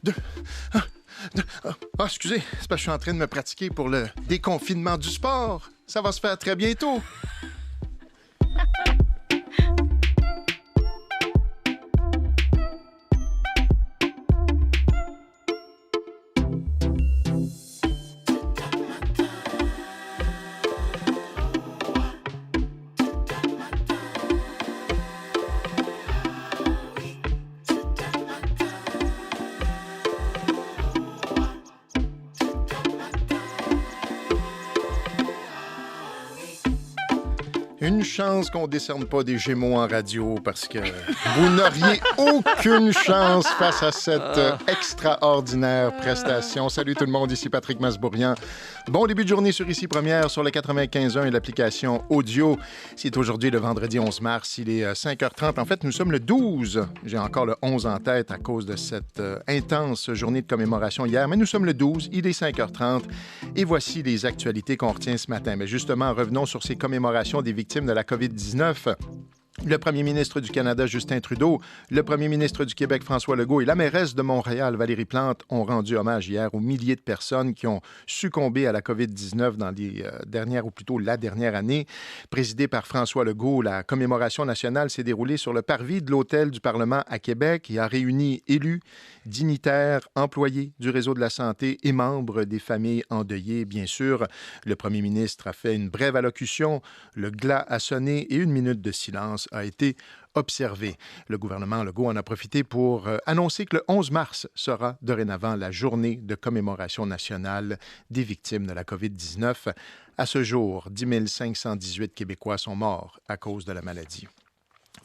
2, 1, 2. Ah, excusez, c'est parce que je suis en train de me pratiquer pour le déconfinement du sport. Ça va se faire très bientôt. Une chance qu'on ne décerne pas des Gémeaux en radio parce que vous n'auriez aucune chance face à cette extraordinaire prestation. Salut tout le monde, ici Patrick Masbourian. Bon début de journée sur Ici Première, sur le 95.1 et l'application audio. C'est aujourd'hui le vendredi 11 mars, il est 5h30. En fait, nous sommes le 12. J'ai encore le 11 en tête à cause de cette intense journée de commémoration hier, mais nous sommes le 12, il est 5h30 et voici les actualités qu'on retient ce matin. Mais justement, revenons sur ces commémorations des victimes de la COVID-19. Le premier ministre du Canada, Justin Trudeau, le premier ministre du Québec, François Legault, et la mairesse de Montréal, Valérie Plante, ont rendu hommage hier aux milliers de personnes qui ont succombé à la COVID-19 dans les dernières, ou plutôt la dernière année. Présidée par François Legault, la commémoration nationale s'est déroulée sur le parvis de l'Hôtel du Parlement à Québec et a réuni élus, dignitaires, employés du réseau de la santé et membres des familles endeuillées. Bien sûr, le premier ministre a fait une brève allocution, le glas a sonné et 1 minute de silence a été observé. Le gouvernement Legault en a profité pour annoncer que le 11 mars sera dorénavant la journée de commémoration nationale des victimes de la COVID-19. À ce jour, 10 518 Québécois sont morts à cause de la maladie.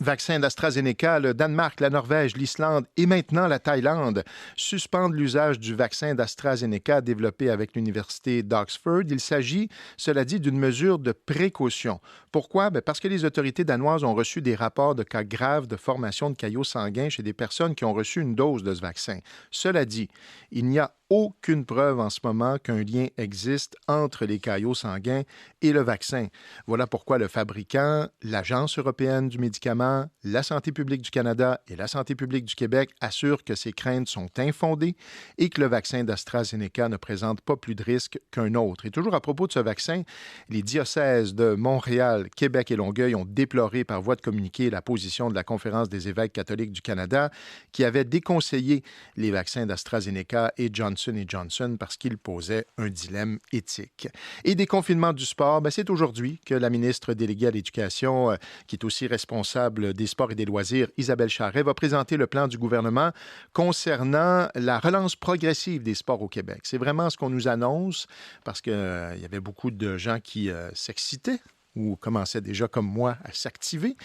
Vaccin d'AstraZeneca, le Danemark, la Norvège, l'Islande et maintenant la Thaïlande suspendent l'usage du vaccin d'AstraZeneca développé avec l'Université d'Oxford. Il s'agit, cela dit, d'une mesure de précaution. Pourquoi? Parce que les autorités danoises ont reçu des rapports de cas graves de formation de caillots sanguins chez des personnes qui ont reçu une dose de ce vaccin. Cela dit, il n'y a aucune preuve en ce moment qu'un lien existe entre les caillots sanguins et le vaccin. Voilà pourquoi le fabricant, l'Agence européenne du médicament, la Santé publique du Canada et la Santé publique du Québec assurent que ces craintes sont infondées et que le vaccin d'AstraZeneca ne présente pas plus de risques qu'un autre. Et toujours à propos de ce vaccin, les diocèses de Montréal, Québec et Longueuil ont déploré par voie de communiqué la position de la Conférence des évêques catholiques du Canada qui avait déconseillé les vaccins d'AstraZeneca et Johnson & Johnson parce qu'il posait un dilemme éthique. Et des confinements du sport, c'est aujourd'hui que la ministre déléguée à l'Éducation, qui est aussi responsable des sports et des loisirs, Isabelle Charret, va présenter le plan du gouvernement concernant la relance progressive des sports au Québec. C'est vraiment ce qu'on nous annonce parce qu'il y avait beaucoup de gens qui s'excitaient ou commençaient déjà comme moi à s'activer.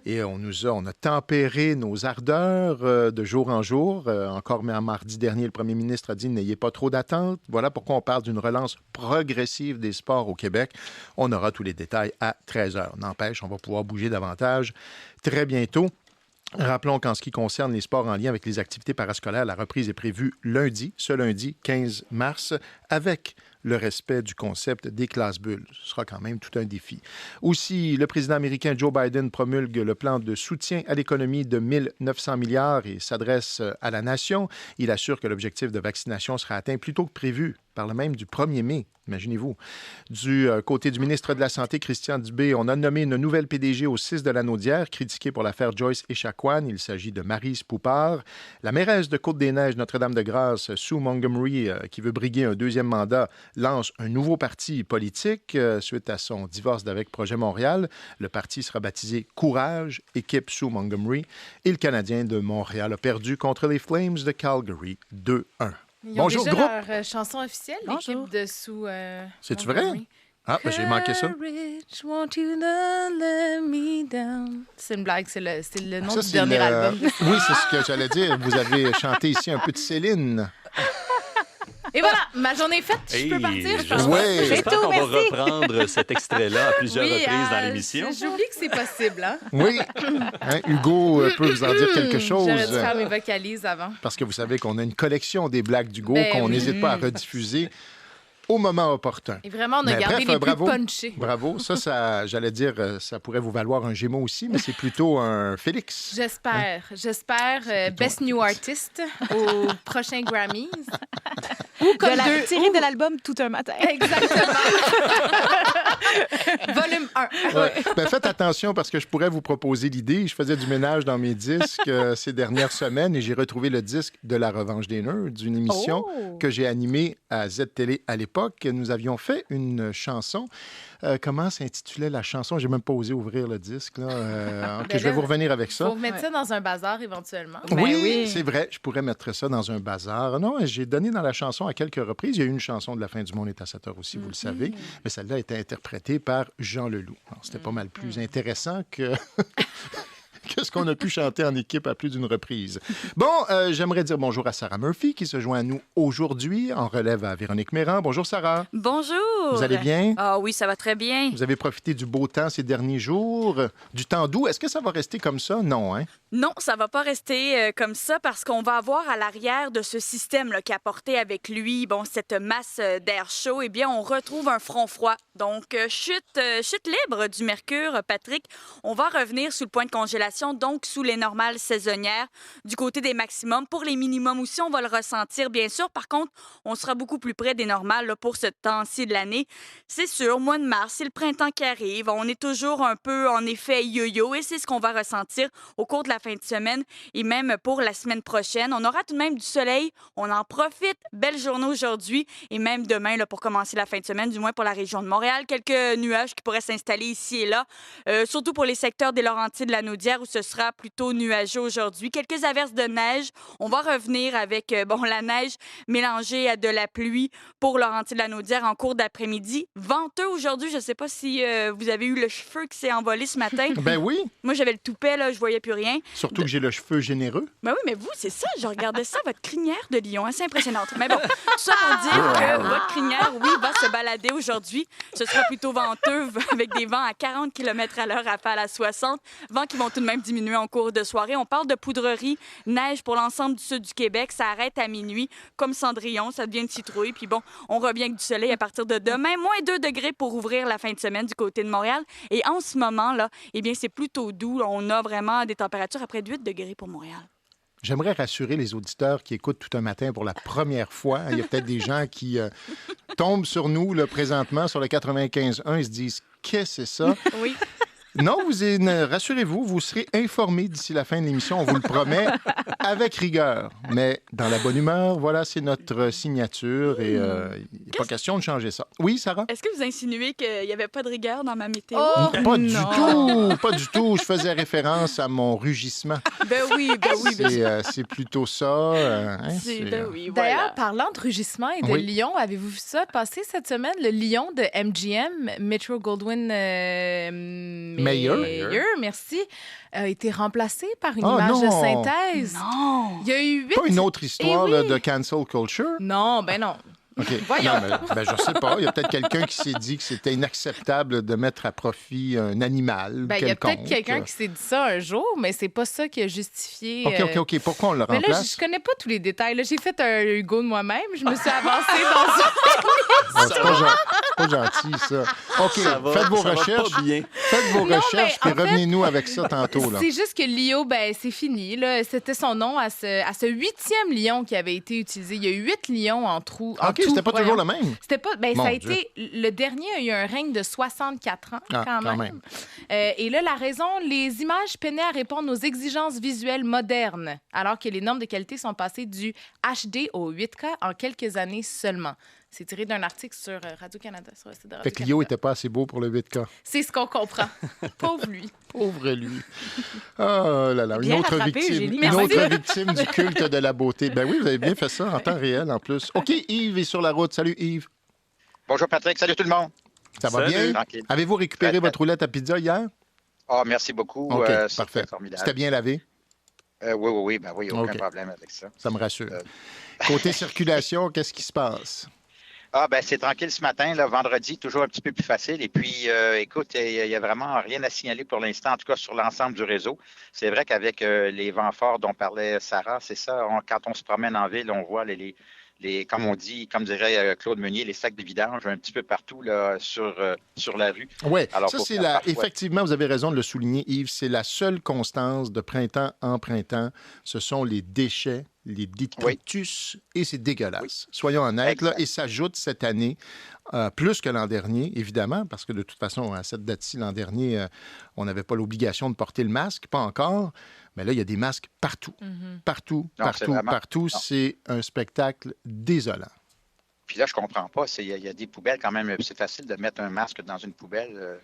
Et on a tempéré nos ardeurs de jour en jour. Encore mardi dernier, le premier ministre a dit « N'ayez pas trop d'attentes ». Voilà pourquoi on parle d'une relance progressive des sports au Québec. On aura tous les détails à 13h. N'empêche, on va pouvoir bouger davantage très bientôt. Rappelons qu'en ce qui concerne les sports en lien avec les activités parascolaires, la reprise est prévue ce lundi 15 mars, avec le respect du concept des classes bulles. Ce sera quand même tout un défi. Aussi, le président américain Joe Biden promulgue le plan de soutien à l'économie de 1 900 milliards et s'adresse à la nation. Il assure que l'objectif de vaccination sera atteint plus tôt que prévu, par le même du 1er mai. Imaginez-vous. Du côté du ministre de la Santé, Christian Dubé, on a nommé une nouvelle PDG au 6 de la Naudière, critiquée pour l'affaire Joyce Echaquan. Il s'agit de Maryse Poupard. La mairesse de Côte-des-Neiges, Notre-Dame-de-Grâce, Sue Montgomery, qui veut briguer un deuxième mandat, lance un nouveau parti politique suite à son divorce d'avec Projet Montréal. Le parti sera baptisé Courage, équipe Sue Montgomery. Et le Canadien de Montréal a perdu contre les Flames de Calgary 2-1. Ils ont Bonjour, déjà groupe! leur chanson officielle, l'équipe de Sue C'est-tu vrai? Ah, j'ai manqué ça. Courage, won't you not let me down. C'est une blague, c'est le nom Ça, du dernier album. Oui, c'est ce que j'allais dire. Vous avez chanté ici un peu de Céline. Et voilà, ma journée est faite. Je peux partir, je pense. Oui. J'espère qu'on va reprendre cet extrait-là à plusieurs reprises dans l'émission. J'oublie que c'est possible, hein? Oui. Hugo peut vous en dire quelque chose. J'aurais dû faire mes vocalises avant. Parce que vous savez qu'on a une collection des blagues d'Hugo qu'on n'hésite pas à rediffuser. au moment opportun. Et vraiment, on a Mais gardé bref, les plus bravo. punchés. Bravo. Ça, j'allais dire, ça pourrait vous valoir un Gémeaux aussi, mais c'est plutôt un Félix. J'espère. J'espère Best New Artist au prochain Grammys. Ou comme tiré de l'album Tout un matin. Exactement. Volume 1. Ouais. Ben, faites attention parce que je pourrais vous proposer l'idée. Je faisais du ménage dans mes disques ces dernières semaines et j'ai retrouvé le disque de La Revanche des Nerds, d'une émission que j'ai animée à Z-Télé à l'époque. Nous avions fait une chanson. Comment s'intitulait la chanson? J'ai même pas osé ouvrir le disque. Là. OK, je vais vous revenir avec ça. Il faut mettre ça dans un bazar éventuellement. Oui, c'est vrai. Je pourrais mettre ça dans un bazar. Non, j'ai donné dans la chanson à quelques reprises. Il y a eu une chanson de La fin du monde est à 7 heures aussi, vous le savez. Mais celle-là a été interprétée par Jean Leloup. Alors, c'était pas mal plus intéressant que... que ce qu'on a pu chanter en équipe à plus d'une reprise. Bon, j'aimerais dire bonjour à Sarah Murphy qui se joint à nous aujourd'hui en relève à Véronique Méran. Bonjour Sarah. Bonjour. Vous allez bien? Ah oui, ça va très bien. Vous avez profité du beau temps ces derniers jours, du temps doux. Est-ce que ça va rester comme ça? Non, hein? Non, ça va pas rester comme ça parce qu'on va avoir à l'arrière de ce système là, qui a porté avec lui cette masse d'air chaud, eh bien, on retrouve un front froid. Donc, chute libre du mercure, Patrick. On va revenir sous le point de congélation, donc sous les normales saisonnières. Du côté des maximums, pour les minimums aussi, on va le ressentir, bien sûr. Par contre, on sera beaucoup plus près des normales là, pour ce temps-ci de l'année. C'est sûr, mois de mars, c'est le printemps qui arrive. On est toujours un peu en effet yo-yo et c'est ce qu'on va ressentir au cours de la fin de semaine et même pour la semaine prochaine. On aura tout de même du soleil. On en profite. Belle journée aujourd'hui et même demain là, pour commencer la fin de semaine, du moins pour la région de Montréal. Quelques nuages qui pourraient s'installer ici et là, surtout pour les secteurs des Laurentides de la Naudière où ce sera plutôt nuageux aujourd'hui. Quelques averses de neige. On va revenir avec la neige mélangée à de la pluie pour Laurentides de la Naudière en cours d'après-midi. Venteux aujourd'hui. Je ne sais pas si vous avez eu le cheveu qui s'est envolé ce matin. Ben oui. Moi, j'avais le toupet, là, je voyais plus rien. Surtout que j'ai le cheveu généreux. Ben oui, mais vous, c'est ça. Je regardais ça, votre crinière de lion. C'est impressionnante. Mais bon, tout ça pour dire que votre crinière, oui, va se balader aujourd'hui. Ce sera plutôt venteux avec des vents à 40 km à l'heure, rafales à 60. Vents qui vont tout de même diminuer en cours de soirée. On parle de poudrerie, neige pour l'ensemble du sud du Québec. Ça arrête à minuit, comme Cendrillon. Ça devient une citrouille. Puis bon, on revient avec du soleil à partir de demain. Moins 2 degrés pour ouvrir la fin de semaine du côté de Montréal. Et en ce moment, là, eh bien, c'est plutôt doux. On a vraiment des températures à près de 8 degrés pour Montréal. J'aimerais rassurer les auditeurs qui écoutent Tout un matin pour la première fois. Il y a peut-être des gens qui tombent sur nous là, présentement sur le 95.1 et se disent « Qu'est-ce que c'est ça? » Oui. Non, rassurez-vous, vous serez informés d'ici la fin de l'émission, on vous le promet, avec rigueur. Mais dans la bonne humeur, voilà, c'est notre signature et il n'est pas question de changer ça. Oui, Sarah? Est-ce que vous insinuez qu'il n'y avait pas de rigueur dans ma météo? Pas du tout. Je faisais référence à mon rugissement. Ben oui. C'est plutôt ça. Oui, voilà. D'ailleurs, parlant de rugissement et de lion, avez-vous vu ça passer cette semaine? Le lion de MGM, Metro-Goldwyn-Mayer, merci, a été remplacé par une image de synthèse. Non! Il y a eu 8... Pas une autre histoire là, de cancel culture? Non, ben non. OK. Voyons. Non, mais, je sais pas. Il y a peut-être quelqu'un qui s'est dit que c'était inacceptable de mettre à profit un animal. Ben, il y a peut-être quelqu'un qui s'est dit ça un jour, mais c'est pas ça qui a justifié. OK. Pourquoi on le remplace? Mais là, je connais pas tous les détails. Là, j'ai fait un Hugo de moi-même. Je me suis avancée dans c'est pas gentil, ça. OK, faites vos recherches. Faites vos recherches, puis revenez-nous avec ça tantôt. Là. C'est juste que Lio, ben, c'est fini. Là. C'était son nom à ce 8e lion qui avait été utilisé. Il y a 8 lions en trou. OK, c'était pas toujours le même. C'était pas. Ben, ça a été. Le dernier a eu un règne de 64 ans, quand même. Et là, la raison, les images peinaient à répondre aux exigences visuelles modernes, alors que les normes de qualité sont passées du HD au 8K en quelques années seulement. C'est tiré d'un article sur Radio-Canada, sur le site de Radio-Canada. Fait que Lio n'était pas assez beau pour le 8K. C'est ce qu'on comprend. Pauvre lui. Pauvre lui. Oh là là, une autre victime du culte de la beauté. Ben oui, vous avez bien fait ça en temps réel en plus. OK, Yves est sur la route. Salut Yves. Bonjour Patrick, salut tout le monde. Ça va bien? Tranquille. Avez-vous récupéré votre roulette à pizza hier? Ah, merci beaucoup. OK, c'était parfait. formidable. C'était bien lavé? Oui, aucun problème avec ça. Ça me rassure. Côté circulation, qu'est-ce qui se passe? C'est tranquille ce matin, là, vendredi, toujours un petit peu plus facile. Et puis, écoute, il n'y a vraiment rien à signaler pour l'instant, en tout cas sur l'ensemble du réseau. C'est vrai qu'avec les vents forts dont parlait Sarah, c'est ça, quand on se promène en ville, on voit comme on dit, comme dirait Claude Meunier, les sacs de vidange un petit peu partout là, sur la rue. Oui, ça c'est effectivement, vous avez raison de le souligner, Yves, c'est la seule constance de printemps en printemps. Ce sont les déchets, les détritus, et c'est dégueulasse. Soyons honnêtes, là, et s'ajoute cette année, plus que l'an dernier, évidemment, parce que de toute façon, à cette date-ci, l'an dernier, on n'avait pas l'obligation de porter le masque, pas encore. Mais là, il y a des masques partout. Partout. C'est un spectacle désolant. Puis là, je comprends pas. Il y a des poubelles quand même. C'est facile de mettre un masque dans une poubelle.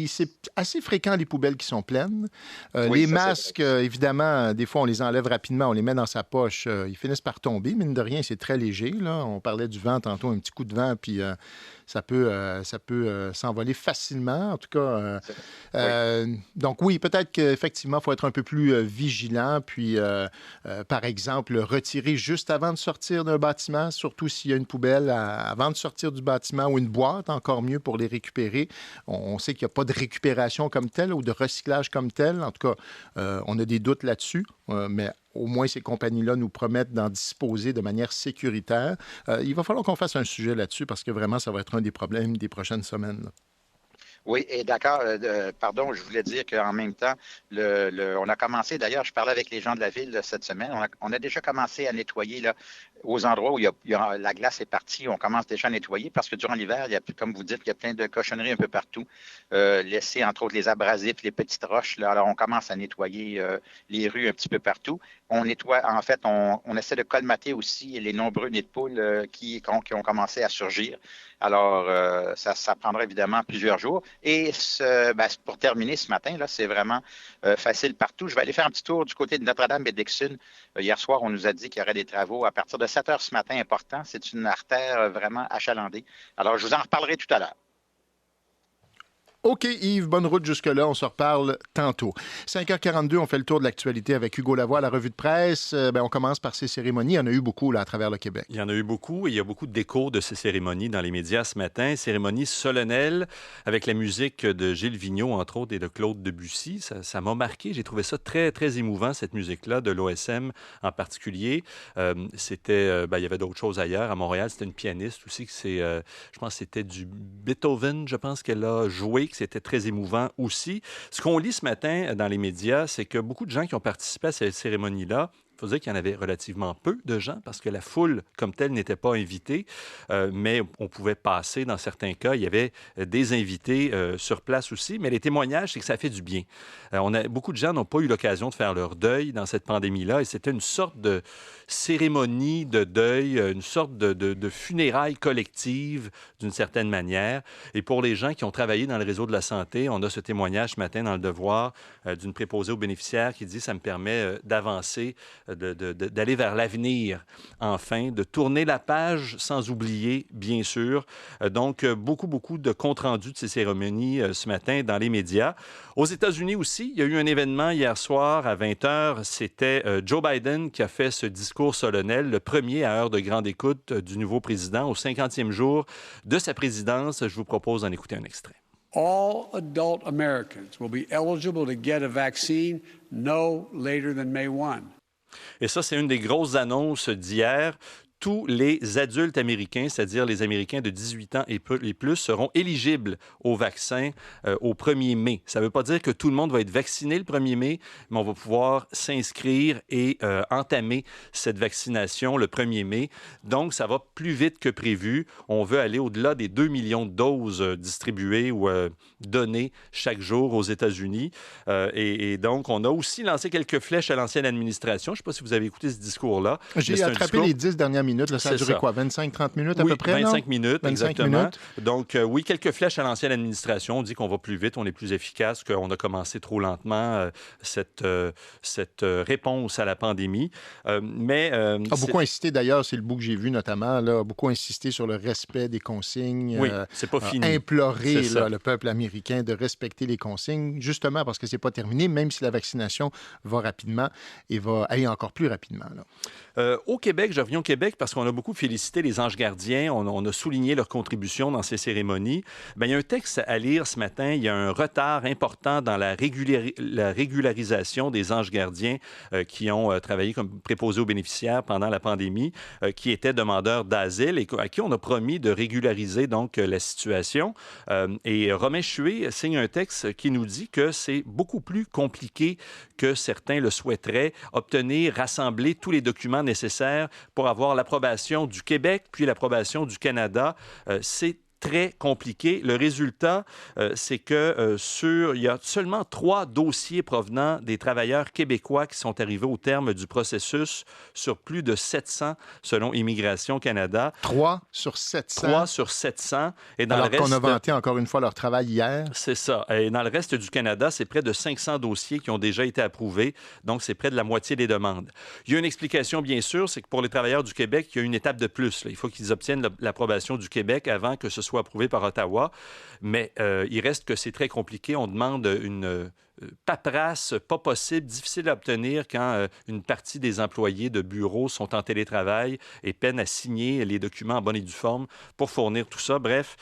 C'est assez fréquent, les poubelles qui sont pleines. Les masques, évidemment, des fois, on les enlève rapidement, on les met dans sa poche. Ils finissent par tomber. Mine de rien, c'est très léger. Là. On parlait du vent tantôt, un petit coup de vent, puis ça peut s'envoler facilement. En tout cas, donc oui, peut-être qu'effectivement, il faut être un peu plus vigilant. Puis, par exemple, retirer juste avant de sortir d'un bâtiment, surtout s'il y a une poubelle avant de sortir du bâtiment ou une boîte, encore mieux pour les récupérer. On sait qu'il n'y a pas de récupération comme telle ou de recyclage comme tel. En tout cas, on a des doutes là-dessus, mais au moins ces compagnies-là nous promettent d'en disposer de manière sécuritaire. Il va falloir qu'on fasse un sujet là-dessus parce que vraiment, ça va être un des problèmes des prochaines semaines, là. Oui, et d'accord, pardon, je voulais dire qu'en même temps, on a commencé, d'ailleurs, je parlais avec les gens de la ville cette semaine, on a déjà commencé à nettoyer là, aux endroits où la glace est partie, on commence déjà à nettoyer parce que durant l'hiver, il y a, comme vous dites, il y a plein de cochonneries un peu partout, laisser entre autres les abrasifs, les petites roches, là, alors on commence à nettoyer les rues un petit peu partout. On nettoie, en fait, on essaie de colmater aussi les nombreux nids de poules qui ont commencé à surgir. Alors, ça prendra évidemment plusieurs jours. Et pour terminer ce matin, là, c'est vraiment facile partout. Je vais aller faire un petit tour du côté de Notre-Dame et d'Exune. Hier soir, on nous a dit qu'il y aurait des travaux à partir de 7 heures ce matin importants. C'est une artère vraiment achalandée. Alors, je vous en reparlerai tout à l'heure. OK, Yves, bonne route jusque-là. On se reparle tantôt. 5h42, on fait le tour de l'actualité avec Hugo Lavoie à la revue de presse. On commence par ces cérémonies. Il y en a eu beaucoup là, à travers le Québec. Il y en a eu beaucoup et il y a beaucoup d'échos de ces cérémonies dans les médias ce matin. Cérémonies solennelles avec la musique de Gilles Vigneault, entre autres, et de Claude Debussy. Ça m'a marqué. J'ai trouvé ça très, très émouvant, cette musique-là, de l'OSM en particulier. Il y avait d'autres choses ailleurs. À Montréal, c'était une pianiste aussi. Je pense que c'était du Beethoven, je pense qu'elle a joué, que c'était très émouvant aussi. Ce qu'on lit ce matin dans les médias, c'est que beaucoup de gens qui ont participé à cette cérémonie-là, il faut dire qu'il y en avait relativement peu de gens parce que la foule, comme telle, n'était pas invitée, mais on pouvait passer dans certains cas. Il y avait des invités sur place aussi, mais les témoignages, c'est que ça fait du bien. Beaucoup de gens n'ont pas eu l'occasion de faire leur deuil dans cette pandémie-là et c'était une sorte de cérémonie de deuil, une sorte de funérailles collectives d'une certaine manière. Et pour les gens qui ont travaillé dans le réseau de la santé, on a ce témoignage ce matin dans Le Devoir d'une préposée aux bénéficiaires qui dit « ça me permet d'avancer ». D'aller vers l'avenir, enfin, de tourner la page sans oublier, bien sûr. Donc, beaucoup de comptes rendus de ces cérémonies ce matin dans les médias. Aux États-Unis aussi, il y a eu un événement hier soir à 20h. C'était Joe Biden qui a fait ce discours solennel, le premier à heure de grande écoute du nouveau président au 50e jour de sa présidence. Je vous propose d'en écouter un extrait. All adult Americans will be eligible to get a vaccine no later than May 1. Et ça, c'est une des grosses annonces d'hier. Tous les adultes américains, c'est-à-dire les Américains de 18 ans et plus, seront éligibles au vaccin au 1er mai. Ça ne veut pas dire que tout le monde va être vacciné le 1er mai, mais on va pouvoir s'inscrire et entamer cette vaccination le 1er mai. Donc, ça va plus vite que prévu. On veut aller au-delà des 2 millions de doses distribuées ou données chaque jour aux États-Unis. Et donc, on a aussi lancé quelques flèches à l'ancienne administration. Je ne sais pas si vous avez écouté ce discours-là. J'ai attrapé les 10 dernières minutes. Là, ça a duré quoi? 25-30 minutes à peu près? 25 minutes, 25 exactement. Minutes. Donc, oui, quelques flèches à l'ancienne administration. On dit qu'on va plus vite, on est plus efficace, qu'on a commencé trop lentement cette réponse à la pandémie. Beaucoup insisté, d'ailleurs, c'est le bout que j'ai vu notamment, là, beaucoup insisté sur le respect des consignes. Oui, c'est pas fini. Implorer le peuple américain de respecter les consignes, justement parce que c'est pas terminé, même si la vaccination va rapidement et va aller encore plus rapidement. Là. Au Québec, je reviens au Québec, parce qu'on a beaucoup félicité les anges gardiens, on a souligné leur contribution dans ces cérémonies. Bien, il y a un texte à lire ce matin. Il y a un retard important dans la régularisation des anges gardiens qui ont travaillé comme préposés aux bénéficiaires pendant la pandémie, qui étaient demandeurs d'asile et à qui on a promis de régulariser donc la situation. Et Romain Chué signe un texte qui nous dit que c'est beaucoup plus compliqué que certains le souhaiteraient, obtenir, rassembler tous les documents nécessaires pour avoir l'approbation du Québec puis l'approbation du Canada. C'est très compliqué. Le résultat, c'est que il y a seulement 3 dossiers provenant des travailleurs québécois qui sont arrivés au terme du processus sur plus de 700 selon Immigration Canada. 3 sur 700. 3 sur 700. Et dans Alors le reste, qu'on a vanté encore une fois leur travail hier. C'est ça. Et dans le reste du Canada, c'est près de 500 dossiers qui ont déjà été approuvés. Donc, c'est près de la moitié des demandes. Il y a une explication, bien sûr, c'est que pour les travailleurs du Québec, il y a une étape de plus. Là. Il faut qu'ils obtiennent l'approbation du Québec avant que ce soit approuvé par Ottawa. Mais il reste que c'est très compliqué. On demande une paperasse pas possible, difficile à obtenir quand une partie des employés de bureaux sont en télétravail et peinent à signer les documents en bonne et due forme pour fournir tout ça. Bref,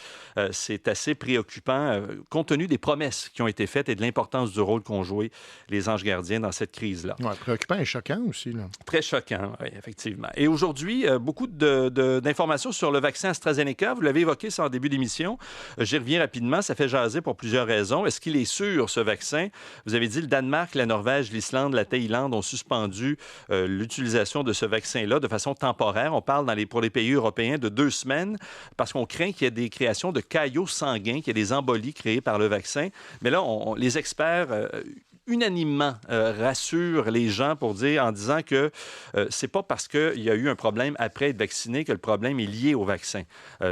c'est assez préoccupant compte tenu des promesses qui ont été faites et de l'importance du rôle qu'ont joué les anges gardiens dans cette crise-là. Ouais, préoccupant et choquant aussi. Là. Très choquant, oui, effectivement. Et aujourd'hui, beaucoup d'informations sur le vaccin AstraZeneca. Vous l'avez évoqué ça en début d'émission. J'y reviens rapidement. Ça fait jaser pour plusieurs raisons. Est-ce qu'il est sûr, ce vaccin? Vous avez dit le Danemark, la Norvège, l'Islande, la Thaïlande ont suspendu l'utilisation de ce vaccin-là de façon temporaire. On parle pour les pays européens de 2 semaines parce qu'on craint qu'il y ait des créations de caillots sanguins, qu'il y ait des embolies créées par le vaccin. Mais là, les experts unanimement rassure les gens en disant que c'est pas parce qu'il y a eu un problème après être vacciné que le problème est lié au vaccin.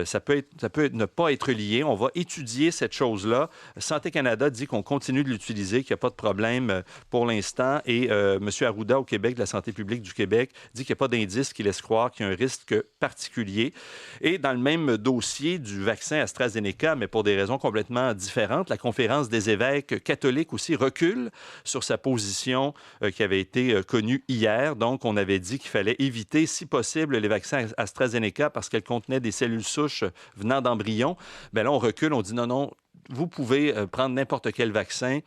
Ça peut ne pas être lié. On va étudier cette chose-là. Santé Canada dit qu'on continue de l'utiliser, qu'il n'y a pas de problème pour l'instant. Et M. Arruda au Québec, de la Santé publique du Québec, dit qu'il n'y a pas d'indice qui laisse croire qu'il y a un risque particulier. Et dans le même dossier du vaccin AstraZeneca, mais pour des raisons complètement différentes, la Conférence des évêques catholiques aussi recule sur sa position qui avait été connue hier. Donc, on avait dit qu'il fallait éviter, si possible, les vaccins AstraZeneca parce qu'elles contenaient des cellules souches venant d'embryons. Bien là, on recule, on dit non, vous pouvez prendre n'importe quel vaccin,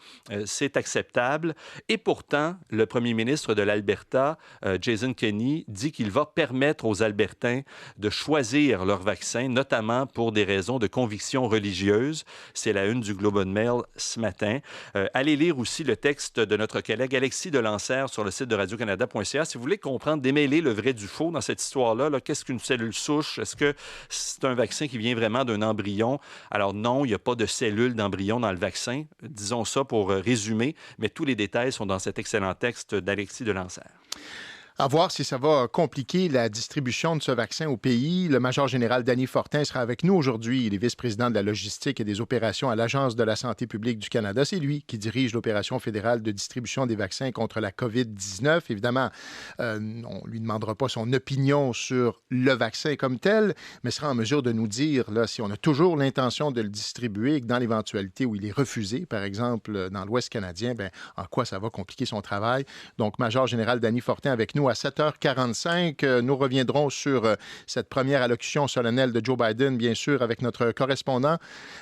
c'est acceptable. Et pourtant, le premier ministre de l'Alberta, Jason Kenney, dit qu'il va permettre aux Albertains de choisir leur vaccin, notamment pour des raisons de conviction religieuse. C'est la une du Globe and Mail ce matin. Allez lire aussi le texte de notre collègue Alexis Delancer sur le site de radiocanada.ca. Si vous voulez comprendre, démêler le vrai du faux dans cette histoire-là, qu'est-ce qu'une cellule souche? Est-ce que c'est un vaccin qui vient vraiment d'un embryon? Alors non, il n'y a pas de cellules d'embryon dans le vaccin. Disons ça pour résumer, mais tous les détails sont dans cet excellent texte d'Alexis Delancer. À voir si ça va compliquer la distribution de ce vaccin au pays. Le major général Danny Fortin sera avec nous aujourd'hui. Il est vice-président de la logistique et des opérations à l'Agence de la santé publique du Canada. C'est lui qui dirige l'opération fédérale de distribution des vaccins contre la COVID-19. Évidemment, on ne lui demandera pas son opinion sur le vaccin comme tel, mais sera en mesure de nous dire là, si on a toujours l'intention de le distribuer et que dans l'éventualité où il est refusé, par exemple dans l'Ouest canadien, bien, en quoi ça va compliquer son travail. Donc, major général Danny Fortin avec nous à 7h45. Nous reviendrons sur cette première allocution solennelle de Joe Biden, bien sûr, avec notre correspondant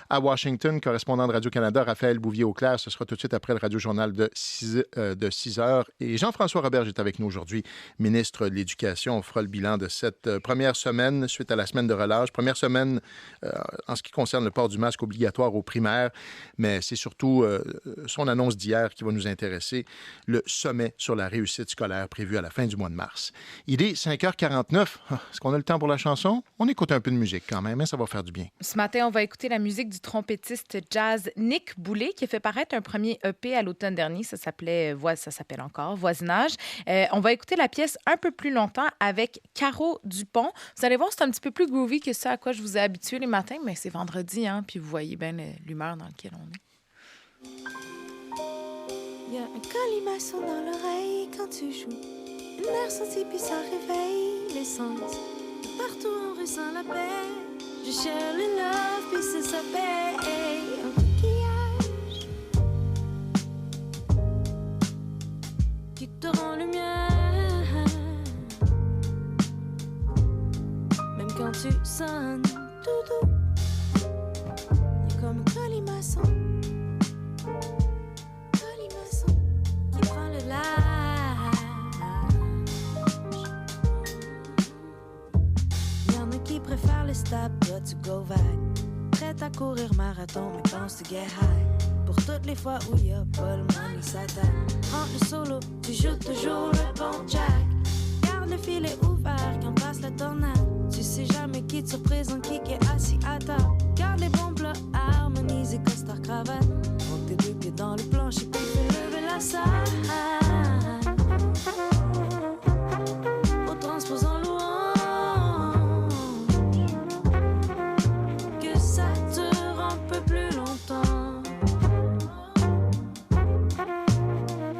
à Washington, correspondant de Radio-Canada, Raphaël Bouvier-Auclair. Ce sera tout de suite après le Radio-Journal de 6 heures. Et Jean-François Roberge est avec nous aujourd'hui, ministre de l'Éducation. On fera le bilan de cette première semaine suite à la semaine de relâche. Première semaine en ce qui concerne le port du masque obligatoire aux primaires, mais c'est surtout son annonce d'hier qui va nous intéresser, le sommet sur la réussite scolaire prévu à la fin du mois de mars. Il est 5h49. Est-ce qu'on a le temps pour la chanson? On écoute un peu de musique quand même, hein? Ça va faire du bien. Ce matin, on va écouter la musique du trompettiste jazz Nick Boulay qui a fait paraître un premier EP à l'automne dernier. Ça s'appelle encore Voisinage. On va écouter la pièce un peu plus longtemps avec Caro Dupont. Vous allez voir, c'est un petit peu plus groovy que ça à quoi je vous ai habitué les matins, mais c'est vendredi, hein, puis vous voyez bien l'humeur dans laquelle on est. Il y a un colimaçon dans l'oreille quand tu joues. Une air sentie puis ça réveille les sens. Partout on ressent la paix. Je cherche le love puis ça s'appelle un coquillage qui te rend lumière. quand tu sonnes, doudou. Y'a comme un colimaçon qui prend le large. Y'en a qui préfèrent le stop, toi tu go vague. Prête à courir marathon, mais pense to get high. Pour toutes les fois où y'a pas le money, ça tape. Entre le solo, tu joues toujours le bon jack. Garde le filet ouvert quand passe la tornade. Tu sais jamais qui te représente, qui est assis à table. Garde les bons plats harmonisés, costard cravate. Monte tes deux pieds dans le plancher, puis fais lever la salle. Au transposant louange, que ça dure un peu plus longtemps.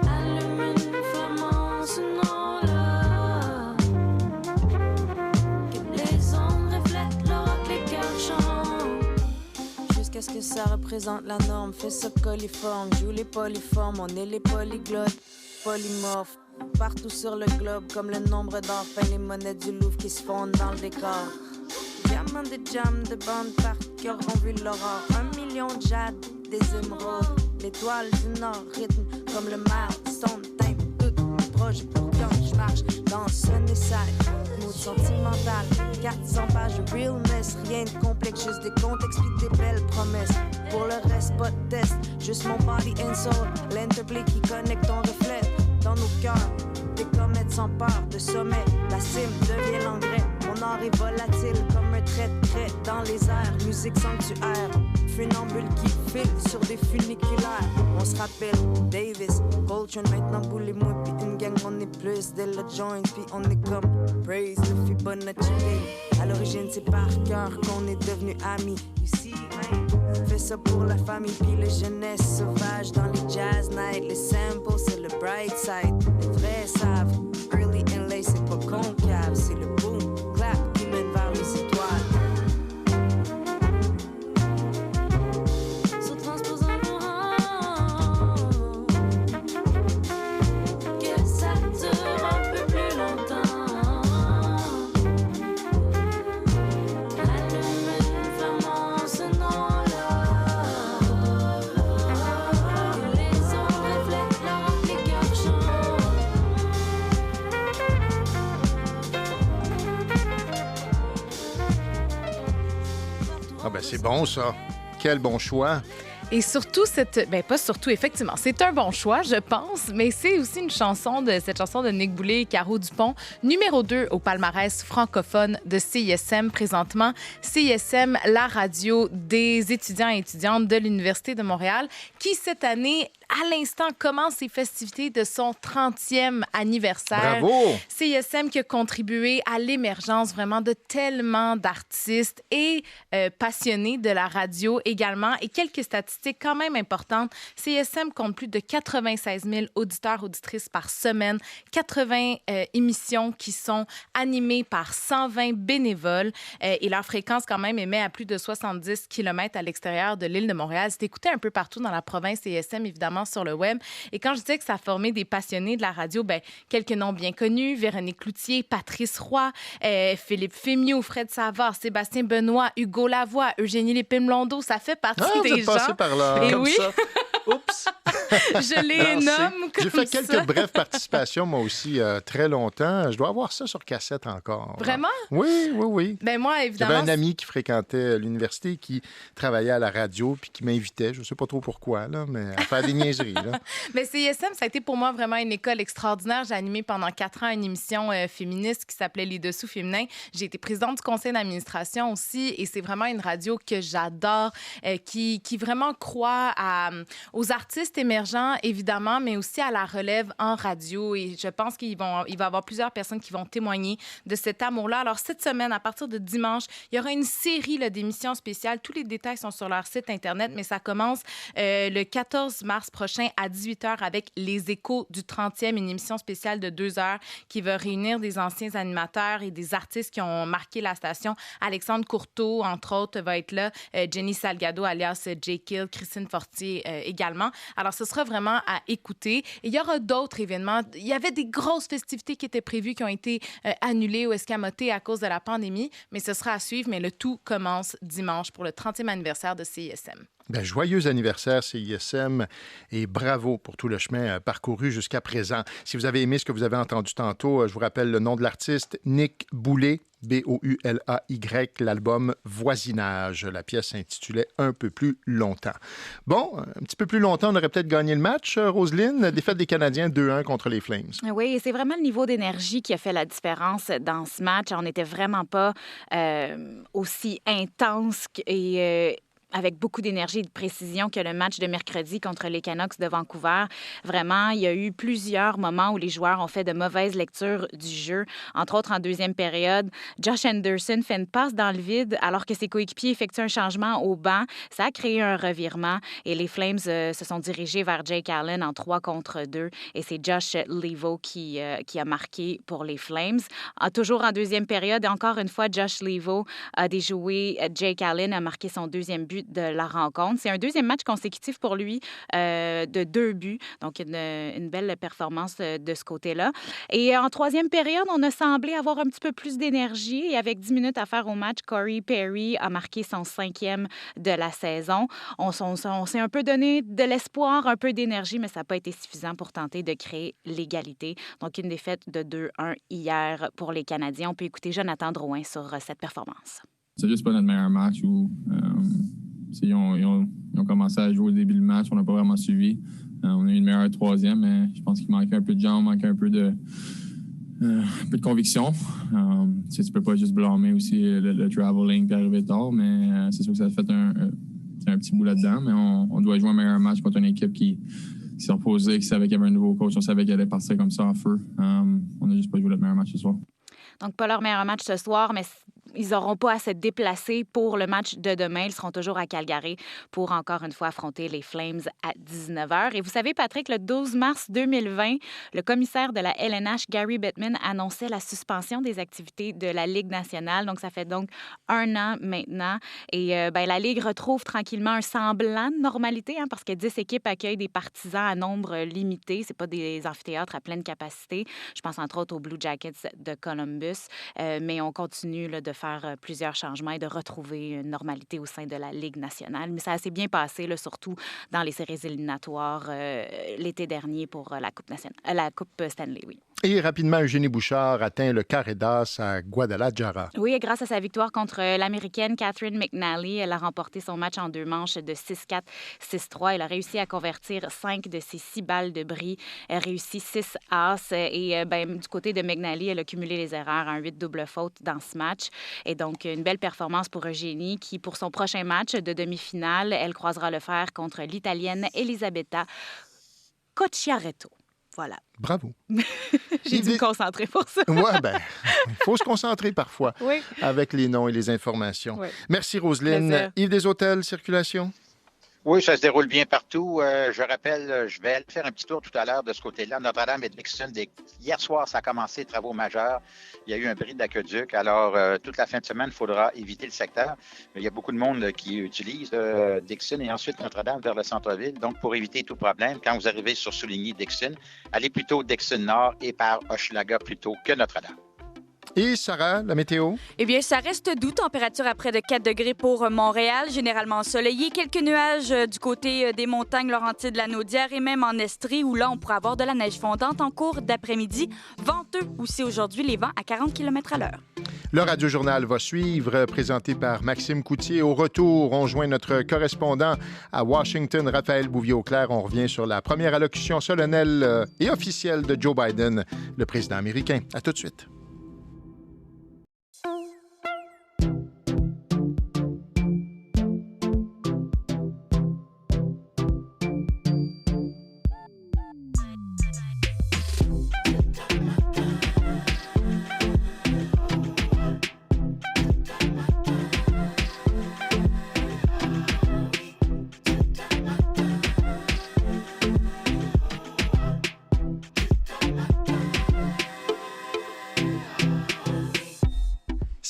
Allume une flamme en ce nom-là, que les ondes reflètent l'or que les cœurs chantent. Jusqu'à ce que ça représente la norme, fais ça coliforme, joue les polyformes, on est les polyglottes, polymorphes. Partout sur le globe, comme le nombre d'or, peint les monnaies du Louvre qui se fondent dans le décor. Diamants de jam, de bandes parties qui auront vu l'aurore. 1 million de jade, des émeraudes. L'étoile du Nord rythme comme le milestone. Teinte tout proche pour quand je marche dans Sunnyside. Mood sentimental, 400 pages de realness. Rien de complexe, juste des contextes puis des belles promesses. Pour le reste, pas de test, juste mon body and soul. L'interplay qui connecte ton reflet dans nos cœurs. Des comètes sans peur de sommet, la cime devient l'engrais. Mon art est volatile comme un trait de craie dans les airs. Musique sanctuaire, funambule qui file sur des funiculaires. On se rappelle Davis, Coltrane, maintenant Boule et moi, puis une gang, on est plus de la joint, puis on est comme Praise, le Fibonacci. À l'origine, c'est par cœur qu'on est devenus amis. Ici, fais ça pour la famille, puis la jeunesse sauvage dans les jazz nights. Les samples, c'est le bright side. Les vrais savent, early and late, c'est pas concave, c'est le boom, clap qui mène vers les étoiles. Sur transposant l'orange, que ça dure un peu plus longtemps. Allume une flamme en ce nom-là, que les ondes reflètent l'or que les cœurs chantent. Ah ben c'est bon, ça. Quel bon choix. Et surtout, pas surtout, effectivement, c'est un bon choix, je pense, mais c'est aussi cette chanson de Nick Boulay et Caro Dupont, numéro 2 au palmarès francophone de CISM présentement. CISM, la radio des étudiants et étudiantes de l'Université de Montréal, qui cette année, à l'instant, commence ses festivités de son 30e anniversaire. Bravo! CISM qui a contribué à l'émergence vraiment de tellement d'artistes et passionnés de la radio également. Et quelques statistiques quand même importantes. CISM compte plus de 96 000 auditeurs, auditrices par semaine, 80 émissions qui sont animées par 120 bénévoles et leur fréquence quand même émet à plus de 70 km à l'extérieur de l'île de Montréal. C'est écouté un peu partout dans la province CISM, évidemment, sur le web. Et quand je disais que ça a formé des passionnés de la radio, quelques noms bien connus, Véronique Cloutier, Patrice Roy, Philippe Fémieux, Fred Savard, Sébastien Benoît, Hugo Lavoie, Eugénie Lépine-Blondeau, ça fait partie des gens. Par là. Et Comme oui. ça. Oups! Je les nomme comme J'ai fait ça. quelques brèves participations, moi aussi, très longtemps. Je dois avoir ça sur cassette encore. Vraiment? Oui. Moi, évidemment... J'avais un ami qui fréquentait l'université, qui travaillait à la radio, puis qui m'invitait, je ne sais pas trop pourquoi, là, mais à faire des niaiseries. Là. Mais CISM, ça a été pour moi vraiment une école extraordinaire. J'ai animé pendant 4 ans une émission féministe qui s'appelait Les Dessous féminins. J'ai été présidente du conseil d'administration aussi, et c'est vraiment une radio que j'adore, qui vraiment croit aux artistes émergents, évidemment, mais aussi à la relève en radio. Et je pense qu'il va y avoir plusieurs personnes qui vont témoigner de cet amour-là. Alors, cette semaine, à partir de dimanche, il y aura une série d'émissions spéciales. Tous les détails sont sur leur site Internet, mais ça commence le 14 mars prochain à 18h avec Les Échos du 30e, une émission spéciale de 2 heures qui va réunir des anciens animateurs et des artistes qui ont marqué la station. Alexandre Courteau, entre autres, va être là. Jenny Salgado, alias J. Kill, Christine Fortier également. Alors, ce sera vraiment à écouter. Et il y aura d'autres événements. Il y avait des grosses festivités qui étaient prévues, qui ont été annulées ou escamotées à cause de la pandémie, mais ce sera à suivre. Mais le tout commence dimanche pour le 30e anniversaire de CISM. Bien, joyeux anniversaire, CISM, et bravo pour tout le chemin parcouru jusqu'à présent. Si vous avez aimé ce que vous avez entendu tantôt, je vous rappelle le nom de l'artiste, Nick Boulay, B-O-U-L-A-Y, l'album Voisinage. La pièce s'intitulait Un peu plus longtemps. Bon, un petit peu plus longtemps, on aurait peut-être gagné le match, Roselyne. Défaite des Canadiens 2-1 contre les Flames. Oui, et c'est vraiment le niveau d'énergie qui a fait la différence dans ce match. On n'était vraiment pas aussi intense et avec beaucoup d'énergie et de précision que le match de mercredi contre les Canucks de Vancouver. Vraiment, il y a eu plusieurs moments où les joueurs ont fait de mauvaises lectures du jeu. Entre autres, en deuxième période, Josh Anderson fait une passe dans le vide alors que ses coéquipiers effectuent un changement au banc. Ça a créé un revirement et les Flames se sont dirigés vers Jake Allen en 3-2 et c'est Josh Leivo qui a marqué pour les Flames. Toujours en deuxième période, et encore une fois, Josh Leivo a déjoué Jake Allen, a marqué son deuxième but de la rencontre. C'est un deuxième match consécutif pour lui de 2 buts. Donc, une belle performance de ce côté-là. Et en troisième période, on a semblé avoir un petit peu plus d'énergie. Et avec 10 minutes à faire au match, Corey Perry a marqué son 5e de la saison. On s'est un peu donné de l'espoir, un peu d'énergie, mais ça n'a pas été suffisant pour tenter de créer l'égalité. Donc, une défaite de 2-1 hier pour les Canadiens. On peut écouter Jonathan Drouin sur cette performance. C'est juste pas notre meilleur match où ils ont commencé à jouer au début du match, on n'a pas vraiment suivi. On a eu une meilleure troisième, mais je pense qu'il manquait un peu de jambes, manquait un peu de conviction. Tu peux pas juste blâmer aussi le traveling et arriver tard, mais c'est sûr que ça a fait un petit bout là-dedans, mais on doit jouer un meilleur match contre une équipe qui s'est reposée, qui savait qu'il y avait un nouveau coach, on savait qu'elle allait partir comme ça en feu. On n'a juste pas joué le meilleur match ce soir. Donc, pas leur meilleur match ce soir, mais ils n'auront pas à se déplacer pour le match de demain. Ils seront toujours à Calgary pour, encore une fois, affronter les Flames à 19h. Et vous savez, Patrick, le 12 mars 2020, le commissaire de la LNH, Gary Bettman, annonçait la suspension des activités de la Ligue nationale. Donc, ça fait donc 1 an maintenant. Et la Ligue retrouve tranquillement un semblant de normalité, parce que 10 équipes accueillent des partisans à nombre limité. Ce n'est pas des amphithéâtres à pleine capacité. Je pense entre autres aux Blue Jackets de Columbus. Mais on continue de faire plusieurs changements et de retrouver une normalité au sein de la Ligue nationale. Mais ça a assez bien passé, surtout dans les séries éliminatoires l'été dernier pour la Coupe Stanley, oui. Et rapidement, Eugénie Bouchard atteint le carré d'as à Guadalajara. Oui, et grâce à sa victoire contre l'Américaine Catherine McNally, elle a remporté son match en 2 manches de 6-4, 6-3. Elle a réussi à convertir 5 de ses 6 balles de bris. Elle a réussi 6 as. Et du côté de McNally, elle a cumulé les erreurs en 8 doubles fautes dans ce match. Et donc, une belle performance pour Eugénie qui, pour son prochain match de demi-finale, elle croisera le fer contre l'Italienne Elisabetta Cocciaretto. Voilà. Bravo. J'ai dû me concentrer pour ça. Oui, il faut se concentrer parfois avec les noms et les informations. Oui. Merci, Roselyne. Plaisir. Yves Desautels, circulation? Oui, ça se déroule bien partout. Je rappelle, je vais faire un petit tour tout à l'heure de ce côté-là. Notre-Dame et Dixon, hier soir, ça a commencé, travaux majeurs. Il y a eu un bris d'aqueduc. Alors, toute la fin de semaine, il faudra éviter le secteur. Mais il y a beaucoup de monde qui utilise Dixon et ensuite Notre-Dame vers le centre-ville. Donc, pour éviter tout problème, quand vous arrivez sur Souligny-Dixon, allez plutôt Dixon-Nord et par Hochelaga plutôt que Notre-Dame. Et Sarah, la météo? Eh bien, ça reste doux. Température à près de 4 degrés pour Montréal, généralement ensoleillé. Quelques nuages du côté des montagnes Laurentides, la Naudière et même en Estrie, où là, on pourrait avoir de la neige fondante en cours d'après-midi. Venteux aussi aujourd'hui, les vents à 40 km à l'heure. Le Radio-Journal va suivre, présenté par Maxime Coutier. Au retour, on joint notre correspondant à Washington, Raphaël Bouvier-Auclair. On revient sur la première allocution solennelle et officielle de Joe Biden, le président américain. À tout de suite.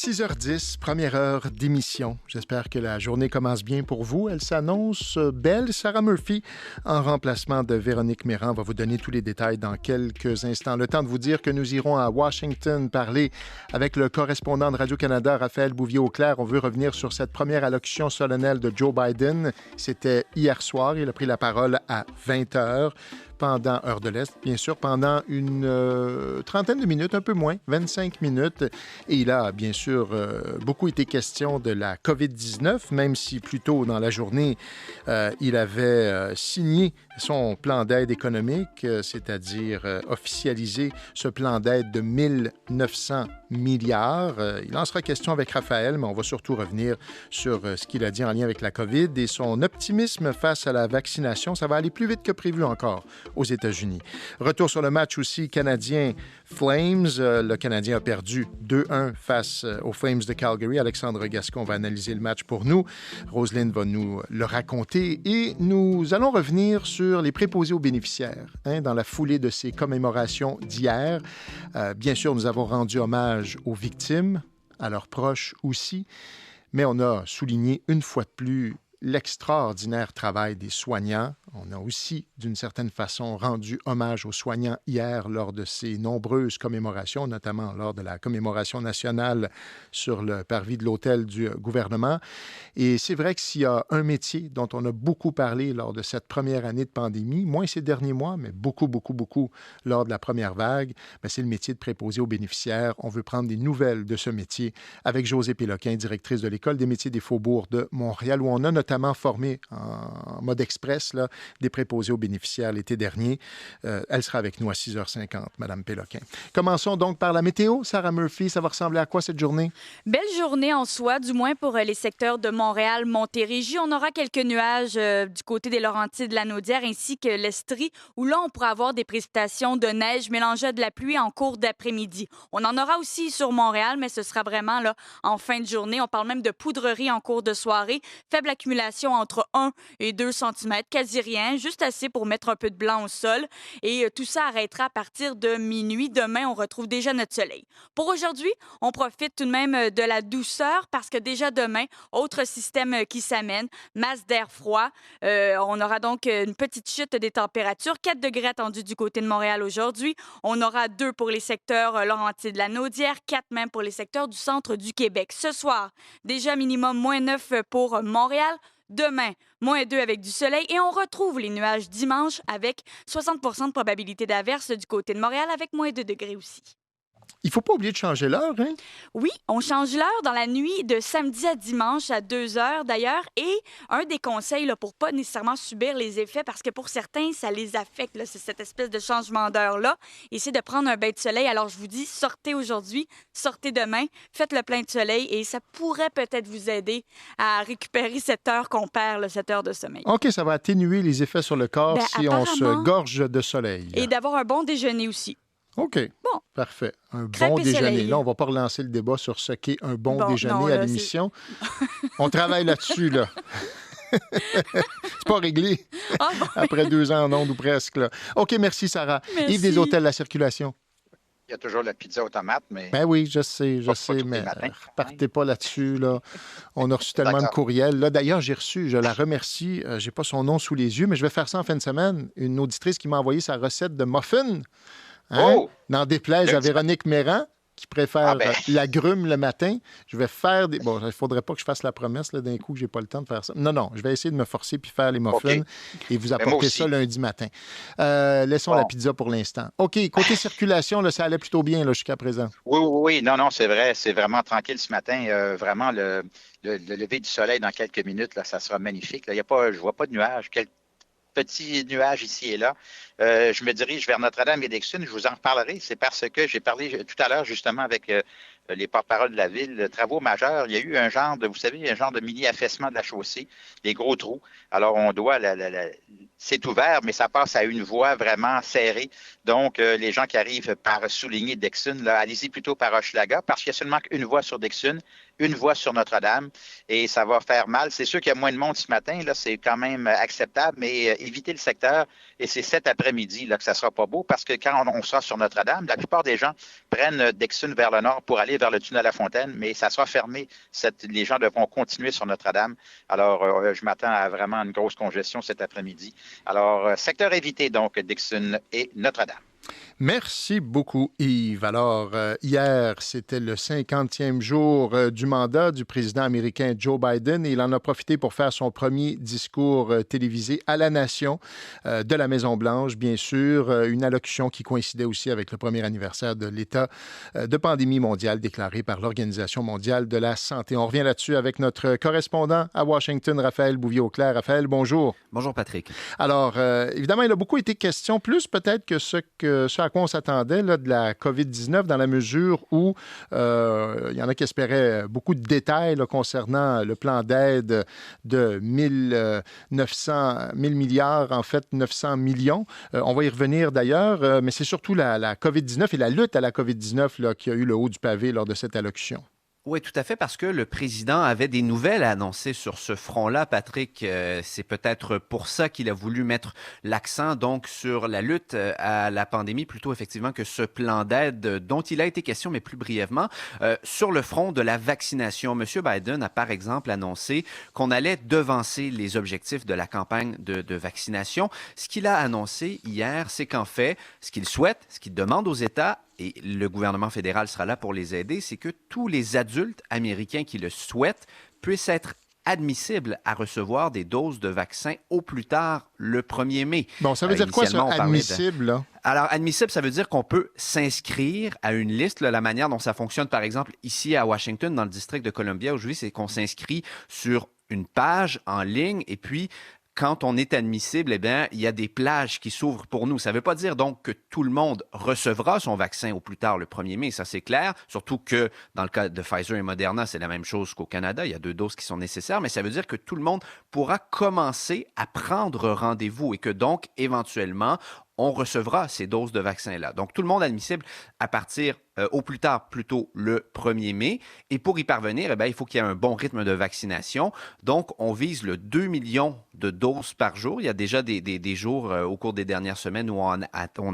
6h10, première heure d'émission. J'espère que la journée commence bien pour vous. Elle s'annonce belle. Sarah Murphy, en remplacement de Véronique Méran, va vous donner tous les détails dans quelques instants. Le temps de vous dire que nous irons à Washington parler avec le correspondant de Radio-Canada, Raphaël Bouvier-Auclair. On veut revenir sur cette première allocution solennelle de Joe Biden. C'était hier soir. Il a pris la parole à 20h. Pendant heure de l'Est, bien sûr, pendant une trentaine de minutes, un peu moins, 25 minutes. Et il a, bien sûr, beaucoup été question de la COVID-19, même si plus tôt dans la journée, il avait signé son plan d'aide économique, c'est-à-dire officialisé ce plan d'aide de 1 900 milliards. Il en sera question avec Raphaël, mais on va surtout revenir sur ce qu'il a dit en lien avec la COVID et son optimisme face à la vaccination. Ça va aller plus vite que prévu encore aux États-Unis. Retour sur le match aussi Canadien-Flames. Le Canadien a perdu 2-1 face aux Flames de Calgary. Alexandre Gascon va analyser le match pour nous. Roselyne va nous le raconter et nous allons revenir sur les préposés aux bénéficiaires dans la foulée de ces commémorations d'hier. Bien sûr, nous avons rendu hommage aux victimes, à leurs proches aussi, mais on a souligné une fois de plus l'extraordinaire travail des soignants. On a aussi, d'une certaine façon, rendu hommage aux soignants hier lors de ces nombreuses commémorations, notamment lors de la commémoration nationale sur le parvis de l'hôtel du gouvernement. Et c'est vrai que s'il y a un métier dont on a beaucoup parlé lors de cette première année de pandémie, moins ces derniers mois, mais beaucoup lors de la première vague, c'est le métier de préposé aux bénéficiaires. On veut prendre des nouvelles de ce métier avec Josée Péloquin, directrice de l'École des métiers des Faubourgs de Montréal, où on a notamment formé en mode express des préposés aux bénéficiaires l'été dernier. Elle sera avec nous à 6h50, Mme Péloquin. Commençons donc par la météo. Sarah Murphy, ça va ressembler à quoi cette journée? Belle journée en soi, du moins pour les secteurs de Montréal, Montérégie. On aura quelques nuages du côté des Laurentides, de la Naudière, ainsi que l'Estrie, où là, on pourra avoir des précipitations de neige mélangées à de la pluie en cours d'après-midi. On en aura aussi sur Montréal, mais ce sera vraiment là en fin de journée. On parle même de poudrerie en cours de soirée. Faible accumulation entre 1 et 2 cm, quasi rien, juste assez pour mettre un peu de blanc au sol. Et tout ça arrêtera à partir de minuit. Demain, on retrouve déjà notre soleil. Pour aujourd'hui, on profite tout de même de la douceur parce que déjà demain, autre système qui s'amène, masse d'air froid. On aura donc une petite chute des températures. 4 degrés attendus du côté de Montréal aujourd'hui. On aura 2 pour les secteurs Laurentides de la Naudière, 4 même pour les secteurs du centre du Québec. Ce soir, déjà minimum -9 pour Montréal. Demain, -2 avec du soleil et on retrouve les nuages dimanche avec 60 % de probabilité d'averse du côté de Montréal avec -2 degrés aussi. Il ne faut pas oublier de changer l'heure, hein? Oui, on change l'heure dans la nuit de samedi à dimanche à 2 heures d'ailleurs. Et un des conseils pour ne pas nécessairement subir les effets, parce que pour certains, ça les affecte, c'est cette espèce de changement d'heure-là, et c'est de prendre un bain de soleil. Alors, je vous dis, sortez aujourd'hui, sortez demain, faites le plein de soleil et ça pourrait peut-être vous aider à récupérer cette heure qu'on perd, cette heure de sommeil. OK, ça va atténuer les effets sur le corps si on se gorge de soleil. Et d'avoir un bon déjeuner aussi. OK. Bon. Parfait. Un bon déjeuner. Soleil. Là, on ne va pas relancer le débat sur ce qu'est un bon déjeuner à l'émission. On travaille là-dessus, là. C'est pas réglé. Après 2 ans en ondes ou presque, là. OK, merci, Sarah. Merci. Yves des Hôtels La Circulation. Il y a toujours la pizza aux tomates, mais... Ben oui, je sais, mais partez pas là-dessus, là. On a reçu tellement de courriels. Là, d'ailleurs, j'ai reçu, je la remercie, j'ai pas son nom sous les yeux, mais je vais faire ça en fin de semaine. Une auditrice qui m'a envoyé sa recette de muffins. N'en déplaise à Véronique Méran, qui préfère l'agrume le matin. Je vais faire des... Bon, il ne faudrait pas que je fasse la promesse là, d'un coup que je n'ai pas le temps de faire ça. Non, je vais essayer de me forcer puis faire les muffins et vous apporter ça lundi matin. Laissons la pizza pour l'instant. OK, côté circulation, là, ça allait plutôt bien là, jusqu'à présent. Oui. Non, c'est vrai. C'est vraiment tranquille ce matin. Vraiment, le lever du soleil dans quelques minutes, là, ça sera magnifique. Là, je ne vois pas de nuages. Quelques petits nuages ici et là. Je me dirige vers Notre-Dame et Dixon. Je vous en reparlerai. C'est parce que j'ai parlé tout à l'heure justement avec les porte-paroles de la ville. Travaux majeurs. Il y a eu un genre de mini-affaissement de la chaussée, des gros trous. Alors, on doit... c'est ouvert, mais ça passe à une voie vraiment serrée. Donc, les gens qui arrivent par souligner Dixon, là, allez-y plutôt par Hochelaga, parce qu'il y a seulement une voie sur Dixon, une voie sur Notre-Dame, et ça va faire mal. C'est sûr qu'il y a moins de monde ce matin, là, c'est quand même acceptable, mais évitez le secteur, et c'est cet après-midi là, que ça sera pas beau, parce que quand on sera sur Notre-Dame, la plupart des gens prennent Dixon vers le nord pour aller aller vers le tunnel à la Fontaine, mais ça sera fermé. Les gens devront continuer sur Notre-Dame. Alors, je m'attends à vraiment une grosse congestion cet après-midi. Alors, secteur évité, donc, Dixon et Notre-Dame. Merci beaucoup, Yves. Alors, hier, c'était le 50e jour du mandat du président américain Joe Biden et il en a profité pour faire son premier discours télévisé à la nation de la Maison-Blanche, bien sûr, une allocution qui coïncidait aussi avec le premier anniversaire de l'état de pandémie mondiale déclaré par l'Organisation mondiale de la santé. On revient là-dessus avec notre correspondant à Washington, Raphaël Bouvier-Auclair. Raphaël, bonjour. Bonjour, Patrick. Alors, évidemment, il a beaucoup été question, plus peut-être que ce à quoi on s'attendait là, de la COVID-19, dans la mesure où il y en a qui espéraient beaucoup de détails là, concernant le plan d'aide de 1 000 milliards, en fait 900 millions. On va y revenir d'ailleurs, mais c'est surtout la COVID-19 et la lutte à la COVID-19 là, qui a eu le haut du pavé lors de cette allocution. Oui, tout à fait, parce que le président avait des nouvelles à annoncer sur ce front-là, Patrick. C'est peut-être pour ça qu'il a voulu mettre l'accent donc sur la lutte à la pandémie, plutôt effectivement que ce plan d'aide dont il a été question, mais plus brièvement, sur le front de la vaccination. M. Biden a par exemple annoncé qu'on allait devancer les objectifs de la campagne de vaccination. Ce qu'il a annoncé hier, c'est qu'en fait, ce qu'il souhaite, ce qu'il demande aux États, et le gouvernement fédéral sera là pour les aider, c'est que tous les adultes américains qui le souhaitent puissent être admissibles à recevoir des doses de vaccin au plus tard le 1er mai. Bon, ça veut dire quoi, ça, admissible, là? Alors, admissible, ça veut dire qu'on peut s'inscrire à une liste. Là, la manière dont ça fonctionne, par exemple, ici à Washington, dans le district de Columbia, où je vis, c'est qu'on s'inscrit sur une page en ligne et puis quand on est admissible, eh bien, il y a des plages qui s'ouvrent pour nous. Ça ne veut pas dire donc que tout le monde recevra son vaccin au plus tard le 1er mai, ça c'est clair. Surtout que dans le cas de Pfizer et Moderna, c'est la même chose qu'au Canada. Il y a 2 doses qui sont nécessaires, mais ça veut dire que tout le monde pourra commencer à prendre rendez-vous et que donc, éventuellement, on recevra ces doses de vaccin-là. Donc, tout le monde admissible à partir au plus tard, plutôt le 1er mai. Et pour y parvenir, eh bien, il faut qu'il y ait un bon rythme de vaccination. Donc, on vise le 2 millions de doses par jour. Il y a déjà des jours au cours des dernières semaines où on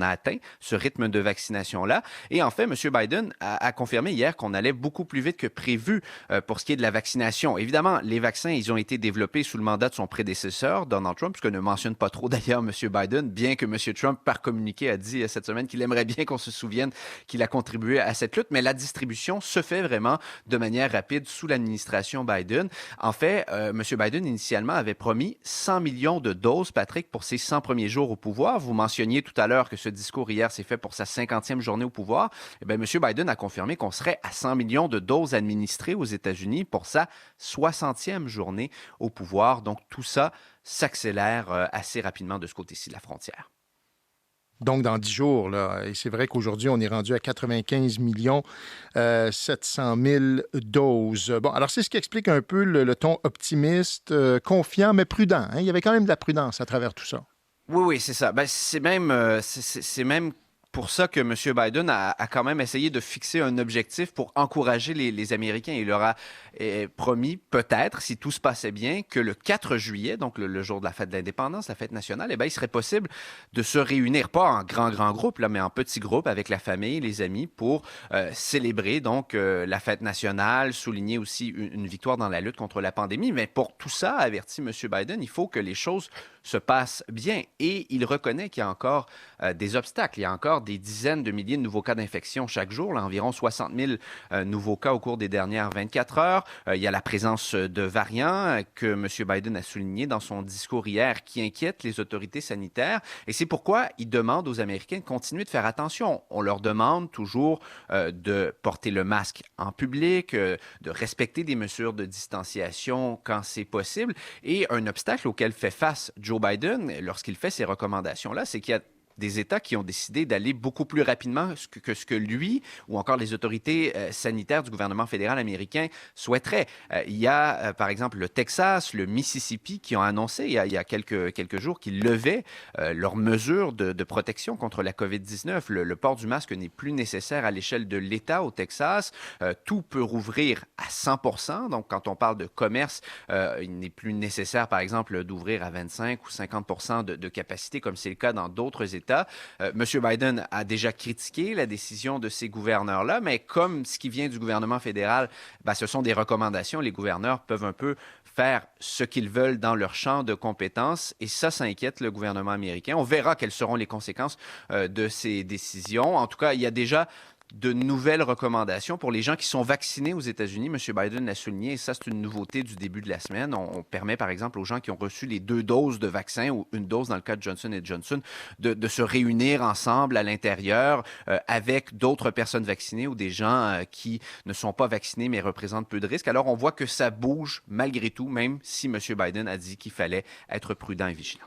a atteint ce rythme de vaccination-là. Et en fait, M. Biden a confirmé hier qu'on allait beaucoup plus vite que prévu pour ce qui est de la vaccination. Évidemment, les vaccins, ils ont été développés sous le mandat de son prédécesseur, Donald Trump, ce que ne mentionne pas trop d'ailleurs M. Biden, bien que M. Trump, par communiqué, a dit cette semaine qu'il aimerait bien qu'on se souvienne qu'il a contribué à cette lutte, mais la distribution se fait vraiment de manière rapide sous l'administration Biden. En fait, M. Biden, initialement, avait promis 100 millions de doses, Patrick, pour ses 100 premiers jours au pouvoir. Vous mentionniez tout à l'heure que ce discours hier s'est fait pour sa 50e journée au pouvoir. Eh bien, M. Biden a confirmé qu'on serait à 100 millions de doses administrées aux États-Unis pour sa 60e journée au pouvoir. Donc, tout ça s'accélère assez rapidement de ce côté-ci de la frontière. Donc, dans 10 jours, là, et c'est vrai qu'aujourd'hui, on est rendu à 95 700 000 doses. Bon, alors c'est ce qui explique un peu le ton optimiste, confiant, mais prudent. Hein? Il y avait quand même de la prudence à travers tout ça. Oui, c'est ça. Ben, c'est même pour ça que M. Biden a quand même essayé de fixer un objectif pour encourager les Américains. Il leur a promis, peut-être, si tout se passait bien, que le 4 juillet, donc le jour de la fête de l'indépendance, la fête nationale, eh bien, il serait possible de se réunir, pas en grand groupe, là, mais en petits groupes avec la famille, les amis, pour célébrer donc la fête nationale, souligner aussi une victoire dans la lutte contre la pandémie. Mais pour tout ça, avertit M. Biden, il faut que les choses se passent bien. Et il reconnaît qu'il y a encore des obstacles. Il y a encore des dizaines de milliers de nouveaux cas d'infection chaque jour, là, environ 60 000 nouveaux cas au cours des dernières 24 heures. Il y a la présence de variants que M. Biden a souligné dans son discours hier qui inquiètent les autorités sanitaires. Et c'est pourquoi il demande aux Américains de continuer de faire attention. On leur demande toujours de porter le masque en public, de respecter des mesures de distanciation quand c'est possible. Et un obstacle auquel fait face Joe Biden lorsqu'il fait ces recommandations-là, c'est qu'il y a des États qui ont décidé d'aller beaucoup plus rapidement que ce que lui ou encore les autorités sanitaires du gouvernement fédéral américain souhaiteraient. Il y a, par exemple, le Texas, le Mississippi qui ont annoncé il y a quelques jours qu'ils levaient leurs mesures de protection contre la COVID-19. Le port du masque n'est plus nécessaire à l'échelle de l'État au Texas. Tout peut rouvrir à 100%. Donc, quand on parle de commerce, il n'est plus nécessaire, par exemple, d'ouvrir à 25 ou 50% de capacité, comme c'est le cas dans d'autres États d'État. M. Biden a déjà critiqué la décision de ces gouverneurs-là, mais comme ce qui vient du gouvernement fédéral, ce sont des recommandations, les gouverneurs peuvent un peu faire ce qu'ils veulent dans leur champ de compétences et ça inquiète le gouvernement américain. On verra quelles seront les conséquences de ces décisions. En tout cas, il y a déjà de nouvelles recommandations pour les gens qui sont vaccinés aux États-Unis. M. Biden l'a souligné, et ça, c'est une nouveauté du début de la semaine. On permet, par exemple, aux gens qui ont reçu les 2 doses de vaccin ou une dose dans le cas de Johnson & Johnson de se réunir ensemble à l'intérieur avec d'autres personnes vaccinées ou des gens qui ne sont pas vaccinés mais représentent peu de risques. Alors, on voit que ça bouge malgré tout, même si M. Biden a dit qu'il fallait être prudent et vigilant.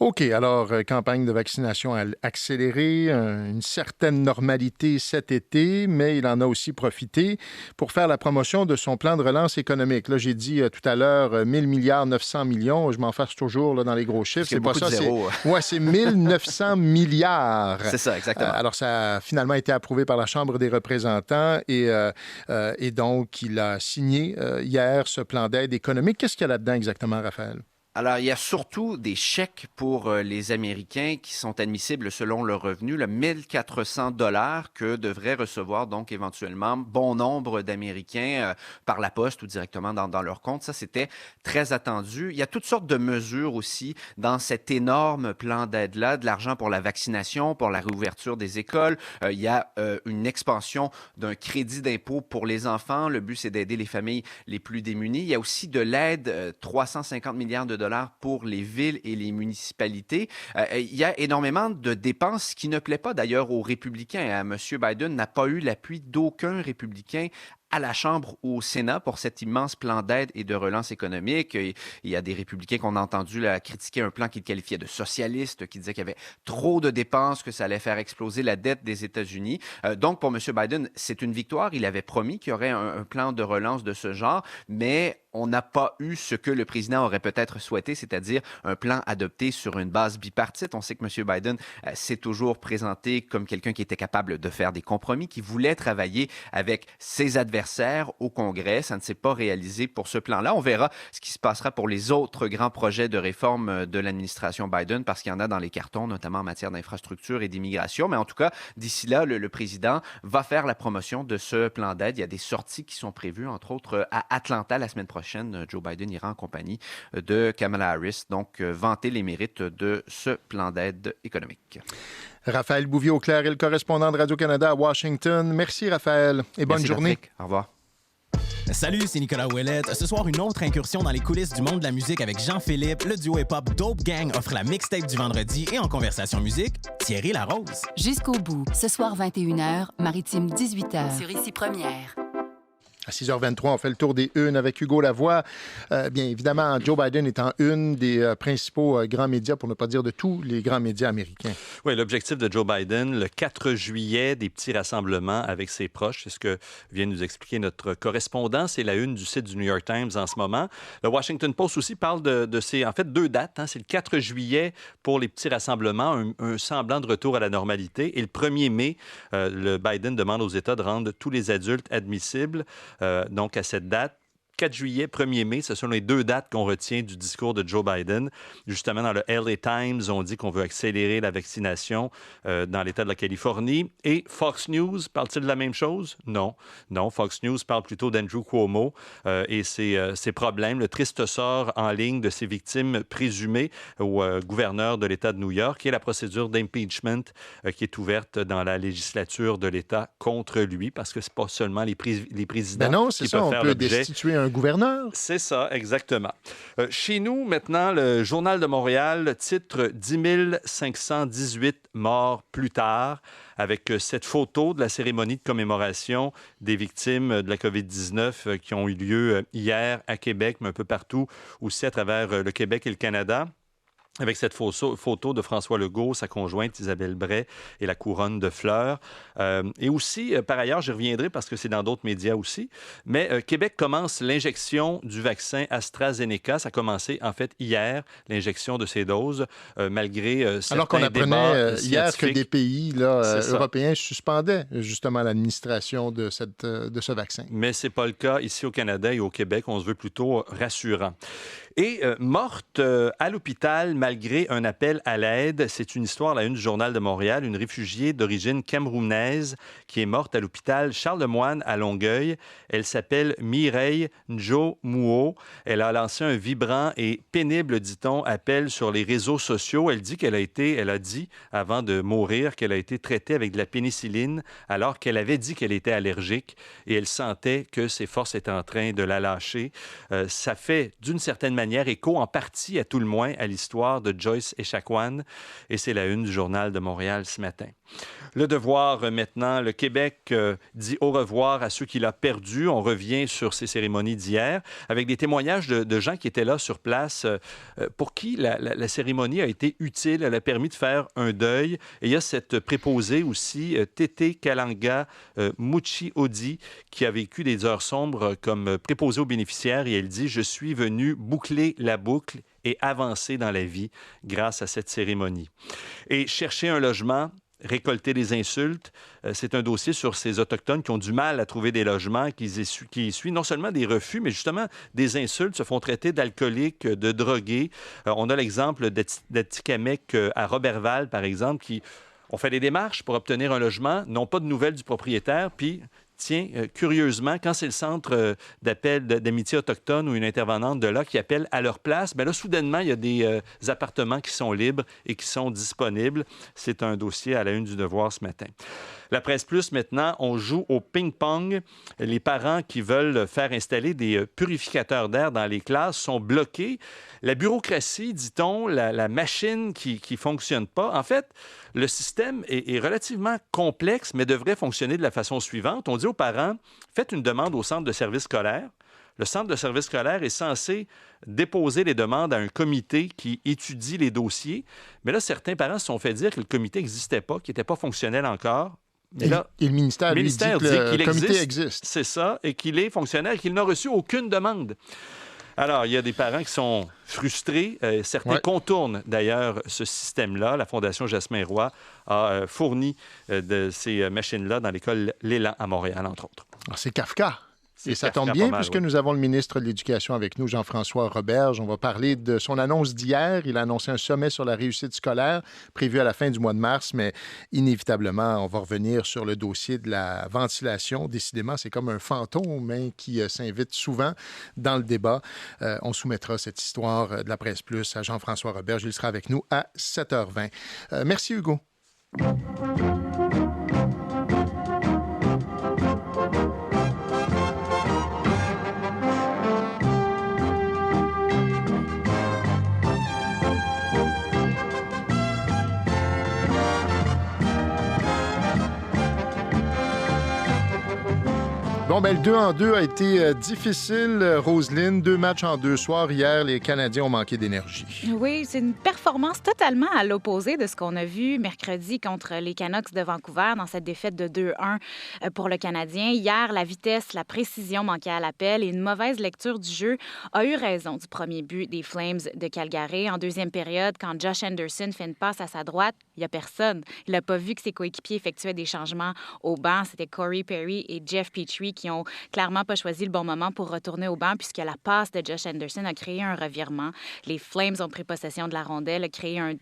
OK. Alors, campagne de vaccination accélérée, une certaine normalité cet été, mais il en a aussi profité pour faire la promotion de son plan de relance économique. Là, j'ai dit tout à l'heure 1 000 milliards 900 millions. Je m'en fasse toujours là, dans les gros chiffres. C'est pas ça. C'est 1 900 milliards. C'est ça, exactement. Alors, ça a finalement été approuvé par la Chambre des représentants et donc, il a signé hier ce plan d'aide économique. Qu'est-ce qu'il y a là-dedans exactement, Raphaël? Alors, il y a surtout des chèques pour les Américains qui sont admissibles selon leur revenu, le 1 400 $ que devraient recevoir donc éventuellement bon nombre d'Américains par la poste ou directement dans leur compte. Ça, c'était très attendu. Il y a toutes sortes de mesures aussi dans cet énorme plan d'aide-là, de l'argent pour la vaccination, pour la réouverture des écoles. Il y a une expansion d'un crédit d'impôt pour les enfants. Le but, c'est d'aider les familles les plus démunies. Il y a aussi de l'aide, 350 milliards de dollars pour les villes et les municipalités. Il y a énormément de dépenses qui ne plaît pas d'ailleurs aux républicains. M. Biden n'a pas eu l'appui d'aucun républicain à la Chambre ou au Sénat pour cet immense plan d'aide et de relance économique. Il y a des républicains qu'on a entendu critiquer un plan qu'ils qualifiaient de socialiste, qui disaient qu'il y avait trop de dépenses, que ça allait faire exploser la dette des États-Unis. Donc, pour M. Biden, c'est une victoire. Il avait promis qu'il y aurait un plan de relance de ce genre, mais on n'a pas eu ce que le président aurait peut-être souhaité, c'est-à-dire un plan adopté sur une base bipartite. On sait que M. Biden s'est toujours présenté comme quelqu'un qui était capable de faire des compromis, qui voulait travailler avec ses adversaires au Congrès. Ça ne s'est pas réalisé pour ce plan-là. On verra ce qui se passera pour les autres grands projets de réforme de l'administration Biden, parce qu'il y en a dans les cartons, notamment en matière d'infrastructure et d'immigration. Mais en tout cas, d'ici là, le président va faire la promotion de ce plan d'aide. Il y a des sorties qui sont prévues, entre autres à Atlanta la semaine prochaine. Joe Biden ira en compagnie de Kamala Harris, donc vanter les mérites de ce plan d'aide économique. Raphaël Bouvier-Auclair est le correspondant de Radio-Canada à Washington. Merci, Raphaël, et bonne journée. Patrick. Au revoir. Salut, c'est Nicolas Ouellette. Ce soir, une autre incursion dans les coulisses du monde de la musique avec Jean-Philippe. Le duo hip-hop Dope Gang offre la mixtape du vendredi et en conversation musique, Thierry Larose. Jusqu'au bout, ce soir 21h, Maritime 18h. Sur Ici Première. À 6h23, on fait le tour des unes avec Hugo Lavoie. Bien évidemment, Joe Biden est en une des principaux grands médias, pour ne pas dire de tous les grands médias américains. Oui, l'objectif de Joe Biden, le 4 juillet, des petits rassemblements avec ses proches. C'est ce que vient nous expliquer notre correspondant. C'est la une du site du New York Times en ce moment. Le Washington Post aussi parle de ces, en fait, 2 dates. C'est le 4 juillet pour les petits rassemblements, un semblant de retour à la normalité. Et le 1er mai, le Biden demande aux États de rendre tous les adultes admissibles. Donc, à cette date, 4 juillet, 1er mai, ce sont les 2 dates qu'on retient du discours de Joe Biden. Justement, dans le LA Times, on dit qu'on veut accélérer la vaccination dans l'État de la Californie. Et Fox News, parle-t-il de la même chose? Non. Non, Fox News parle plutôt d'Andrew Cuomo et ses problèmes, le triste sort en ligne de ses victimes présumées au gouverneur de l'État de New York et la procédure d'impeachment qui est ouverte dans la législature de l'État contre lui, parce que c'est pas seulement les présidents qui peuvent faire l'objet. Destituer un gouverneur. C'est ça, exactement. Chez nous, maintenant, le Journal de Montréal titre « 10 518 morts plus tard » avec cette photo de la cérémonie de commémoration des victimes de la COVID-19 qui ont eu lieu hier à Québec, mais un peu partout aussi à travers le Québec et le Canada. Avec cette photo de François Legault, sa conjointe Isabelle Bray et la couronne de fleurs. Et aussi, par ailleurs, j'y reviendrai parce que c'est dans d'autres médias aussi, mais Québec commence l'injection du vaccin AstraZeneca. Ça a commencé, en fait, hier, l'injection de ces doses, malgré certains Alors qu'on apprenait hier que des pays européens suspendaient justement l'administration de ce vaccin. Mais ce n'est pas le cas ici au Canada et au Québec. On se veut plutôt rassurant. Et morte à l'hôpital malgré un appel à l'aide. C'est une histoire, la une du Journal de Montréal, une réfugiée d'origine camerounaise qui est morte à l'hôpital Charles-Lemoine à Longueuil. Elle s'appelle Mireille Njo-Mouo. Elle a lancé un vibrant et pénible, dit-on, appel sur les réseaux sociaux. Elle dit elle a dit, avant de mourir, qu'elle a été traitée avec de la pénicilline alors qu'elle avait dit qu'elle était allergique et elle sentait que ses forces étaient en train de la lâcher. Ça fait, d'une certaine manière, écho en partie, à tout le moins, à l'histoire de Joyce Echaquan. Et c'est la une du Journal de Montréal ce matin. Le Devoir, maintenant. Le Québec dit au revoir à ceux qu'il a perdus. On revient sur ces cérémonies d'hier avec des témoignages de gens qui étaient là sur place, pour qui la cérémonie a été utile. Elle a permis de faire un deuil. Et il y a cette préposée aussi, Tété Kalanga Mouchi Odi, qui a vécu des heures sombres comme préposée aux bénéficiaires. Et elle dit « Je suis venue boucler la boucle et avancer dans la vie grâce à cette cérémonie. » Et chercher un logement, récolter des insultes, c'est un dossier sur ces Autochtones qui ont du mal à trouver des logements, qui essuient non seulement des refus, mais justement des insultes, se font traiter d'alcooliques, de drogués. On a l'exemple d'Atikamekw à Roberval, par exemple, qui ont fait des démarches pour obtenir un logement, n'ont pas de nouvelles du propriétaire, puis... Tiens, curieusement, quand c'est le centre d'appel d'amitié autochtone ou une intervenante de là qui appelle à leur place, bien là, soudainement, il y a des appartements qui sont libres et qui sont disponibles. C'est un dossier à la une du Devoir ce matin. La Presse Plus, maintenant, on joue au ping-pong. Les parents qui veulent faire installer des purificateurs d'air dans les classes sont bloqués. La bureaucratie, dit-on, la machine qui ne fonctionne pas. En fait, le système est relativement complexe, mais devrait fonctionner de la façon suivante. On dit aux parents, faites une demande au centre de service scolaire. Le centre de service scolaire est censé déposer les demandes à un comité qui étudie les dossiers. Mais là, certains parents se sont fait dire que le comité n'existait pas, qu'il n'était pas fonctionnel encore. Mais là, et le ministère dit que le comité existe. C'est ça, et qu'il est fonctionnel et qu'il n'a reçu aucune demande. Alors, il y a des parents qui sont frustrés. Certains contournent d'ailleurs ce système-là. La Fondation Jasmin Roy a fourni de ces machines-là dans l'école L'Élan à Montréal, entre autres. Alors, c'est Kafka. Et ça tombe bien, puisque nous avons le ministre de l'Éducation avec nous, Jean-François Roberge. On va parler de son annonce d'hier. Il a annoncé un sommet sur la réussite scolaire prévu à la fin du mois de mars, mais inévitablement, on va revenir sur le dossier de la ventilation. Décidément, c'est comme un fantôme qui s'invite souvent dans le débat. On soumettra cette histoire de la Presse Plus à Jean-François Roberge. Il sera avec nous à 7h20. Merci, Hugo. Bon, le 2-en-2 a été difficile, Roselyne. 2 matchs en 2 soirs. Hier, les Canadiens ont manqué d'énergie. Oui, c'est une performance totalement à l'opposé de ce qu'on a vu mercredi contre les Canucks de Vancouver dans cette défaite de 2-1 pour le Canadien. Hier, la vitesse, la précision manquaient à l'appel et une mauvaise lecture du jeu a eu raison du premier but des Flames de Calgary. En deuxième période, quand Josh Anderson fait une passe à sa droite, il n'y a personne. Il n'a pas vu que ses coéquipiers effectuaient des changements au banc. C'était Corey Perry et Jeff Petrie qui ont clairement pas choisi le bon moment pour retourner au banc puisque la passe de Josh Anderson a créé un revirement. Les Flames ont pris possession de la rondelle, a créé un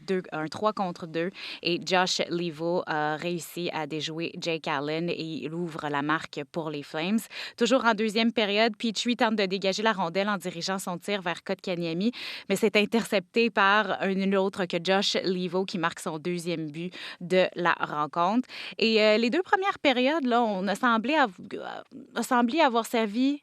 3 contre 2 et Josh Leivo a réussi à déjouer Jake Allen et il ouvre la marque pour les Flames. Toujours en deuxième période, Petrie tente de dégager la rondelle en dirigeant son tir vers Kotkaniemi, mais c'est intercepté par un autre que Josh Leivo qui marque son deuxième but de la rencontre. Et les 2 premières périodes, là, on a semblé avoir servi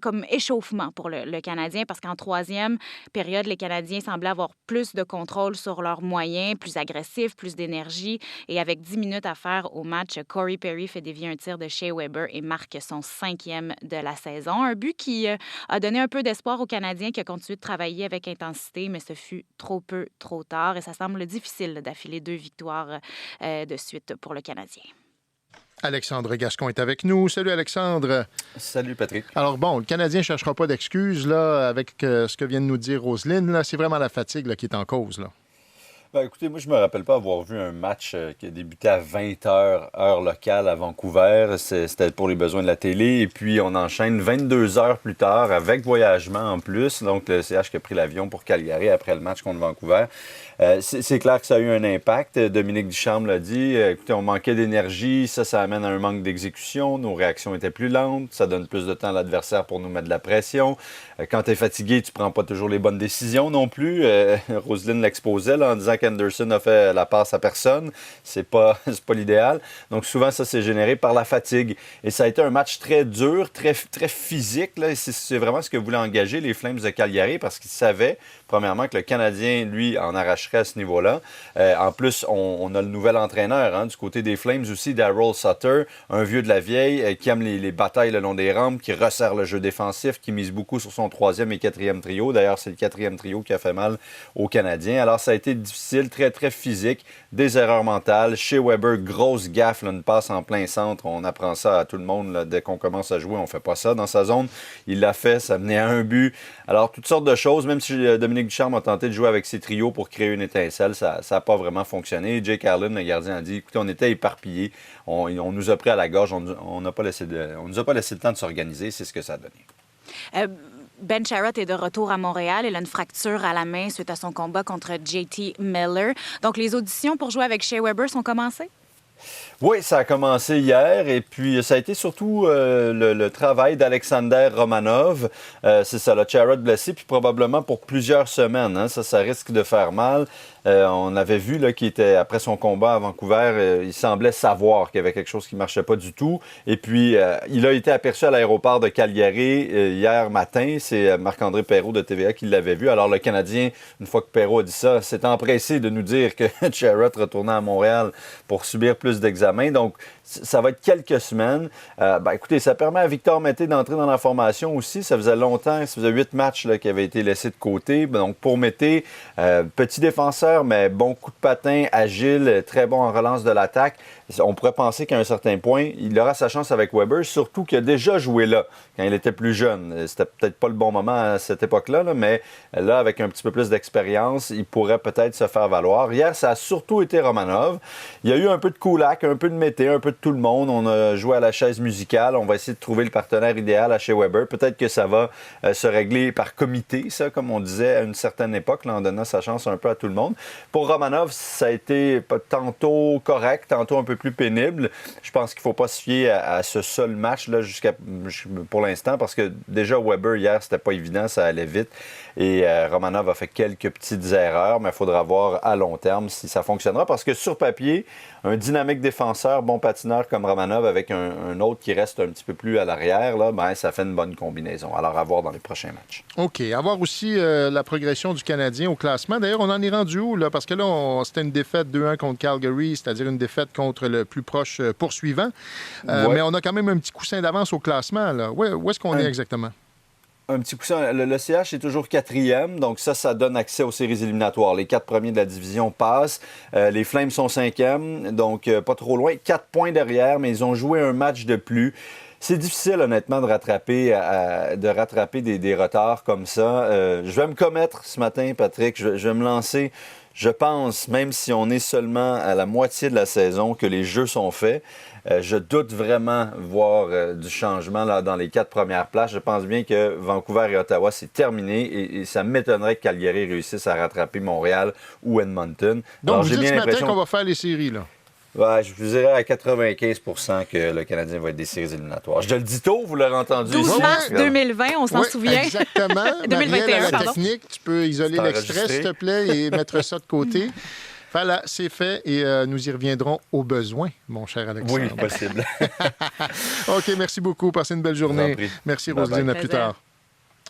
comme échauffement pour le Canadien parce qu'en troisième période, les Canadiens semblaient avoir plus de contrôle sur leurs moyens, plus agressifs, plus d'énergie. Et avec 10 minutes à faire au match, Corey Perry fait dévier un tir de Shea Weber et marque son 5e de la saison. Un but qui a donné un peu d'espoir aux Canadiens qui a continué de travailler avec intensité, mais ce fut trop peu, trop tard. Et ça semble difficile d'affiler 2 victoires de suite pour le Canadien. Alexandre Gascon est avec nous. Salut, Alexandre. Salut, Patrick. Alors bon, le Canadien ne cherchera pas d'excuses là, avec ce que vient de nous dire Roselyne. Là, c'est vraiment la fatigue là, qui est en cause. Là. Écoutez, moi, je me rappelle pas avoir vu un match qui a débuté à 20h, heure locale à Vancouver. C'était pour les besoins de la télé. Et puis, on enchaîne 22 heures plus tard avec voyagement en plus. Donc, le CH qui a pris l'avion pour Calgary après le match contre Vancouver. C'est clair que ça a eu un impact. Dominique Ducharme l'a dit. Écoutez, on manquait d'énergie. Ça amène à un manque d'exécution. Nos réactions étaient plus lentes. Ça donne plus de temps à l'adversaire pour nous mettre de la pression. Quand tu es fatigué, tu prends pas toujours les bonnes décisions non plus. Roselyne l'exposait là, en disant qu'Anderson a fait la passe à personne. C'est pas l'idéal. Donc souvent, ça s'est généré par la fatigue. Et ça a été un match très dur, très physique. Là. C'est vraiment ce que voulaient engager les Flames de Calgary parce qu'ils savaient, premièrement, que le Canadien, lui, en arracherait à ce niveau-là. En plus, on a le nouvel entraîneur du côté des Flames aussi, Darryl Sutter, un vieux de la vieille qui aime les batailles le long des rampes, qui resserre le jeu défensif, qui mise beaucoup sur son 3e et 4e trio. D'ailleurs, c'est le 4e trio qui a fait mal aux Canadiens. Alors, ça a été difficile, très, très physique, des erreurs mentales. Shea Weber, grosse gaffe, là, une passe en plein centre. On apprend ça à tout le monde là, dès qu'on commence à jouer. On fait pas ça dans sa zone. Il l'a fait, ça menait à un but. Alors, toutes sortes de choses, même si Dominique Ducharme a tenté de jouer avec ses trios pour créer une étincelle, ça n'a pas vraiment fonctionné. Jake Allen, le gardien, a dit, écoutez, on était éparpillés. On nous a pris à la gorge. On nous a pas laissé le temps de s'organiser. C'est ce que ça a donné. Ben Sherratt est de retour à Montréal. Il a une fracture à la main suite à son combat contre JT Miller. Donc, les auditions pour jouer avec Shea Weber sont commencées? Oui, ça a commencé hier et puis ça a été surtout le travail d'Alexander Romanov. C'est ça, le Sherratt blessé, puis probablement pour plusieurs semaines. Ça risque de faire mal. On avait vu là, qu'il était, après son combat à Vancouver, il semblait savoir qu'il y avait quelque chose qui ne marchait pas du tout. Et puis, il a été aperçu à l'aéroport de Calgary hier matin. C'est Marc-André Perrault de TVA qui l'avait vu. Alors, le Canadien, une fois que Perrault a dit ça, s'est empressé de nous dire que Sherratt retournait à Montréal pour subir plus d'examens. Donc, ça va être quelques semaines. Écoutez, ça permet à Victor Mété d'entrer dans la formation aussi. Ça faisait longtemps, ça faisait 8 matchs là, qui avaient été laissés de côté. Donc, pour Mété, petit défenseur, mais bon coup de patin, agile, très bon en relance de l'attaque. On pourrait penser qu'à un certain point, il aura sa chance avec Weber, surtout qu'il a déjà joué là quand il était plus jeune. C'était peut-être pas le bon moment à cette époque-là, mais là, avec un petit peu plus d'expérience, il pourrait peut-être se faire valoir. Hier, ça a surtout été Romanov. Il y a eu un peu de Kulak, un peu de Mété, un peu de tout le monde. On a joué à la chaise musicale. On va essayer de trouver le partenaire idéal à Shea Weber. Peut-être que ça va se régler par comité, ça, comme on disait à une certaine époque, là, en donnant sa chance un peu à tout le monde. Pour Romanov, ça a été tantôt correct, tantôt un peu plus pénible. Je pense qu'il ne faut pas se fier à ce seul match-là pour l'instant, parce que déjà Weber, hier, c'était pas évident, ça allait vite. Et Romanov a fait quelques petites erreurs, mais il faudra voir à long terme si ça fonctionnera, parce que sur papier, un dynamique défenseur, bon patineur comme Romanov, avec un autre qui reste un petit peu plus à l'arrière, là, ça fait une bonne combinaison. Alors, à voir dans les prochains matchs. OK. À voir aussi la progression du Canadien au classement. D'ailleurs, on en est rendu où, là? Parce que là, c'était une défaite 2-1 contre Calgary, c'est-à-dire une défaite contre le plus proche poursuivant. Ouais. Mais on a quand même un petit coussin d'avance au classement, là. Où est-ce qu'on est exactement? Un petit coussin. Le CH est toujours 4e, donc ça donne accès aux séries éliminatoires. Les 4 premiers de la division passent. Les Flames sont 5e, donc pas trop loin. 4 points derrière, mais ils ont joué un match de plus. C'est difficile, honnêtement, de rattraper des retards comme ça. Je vais me commettre ce matin, Patrick. Je vais me lancer. Je pense, même si on est seulement à la moitié de la saison, que les jeux sont faits. Je doute vraiment voir du changement là, dans les 4 premières places. Je pense bien que Vancouver et Ottawa, c'est terminé et ça m'étonnerait que Calgary réussisse à rattraper Montréal ou Edmonton. Donc, alors, vous dites ce matin qu'on va faire les séries, là? Ouais, je vous dirais à 95% que le Canadien va être des séries éliminatoires. Je te le dis tôt, vous l'aurez entendu. 12 mars 2020, on s'en souvient. Exactement. 2021, la technique, tu peux isoler l'extrait, s'il te plaît, et mettre ça de côté. Voilà, c'est fait et nous y reviendrons au besoin, mon cher Alexandre. Oui, possible. OK, merci beaucoup. Passez une belle journée. Merci, Roselyne. À plus tard.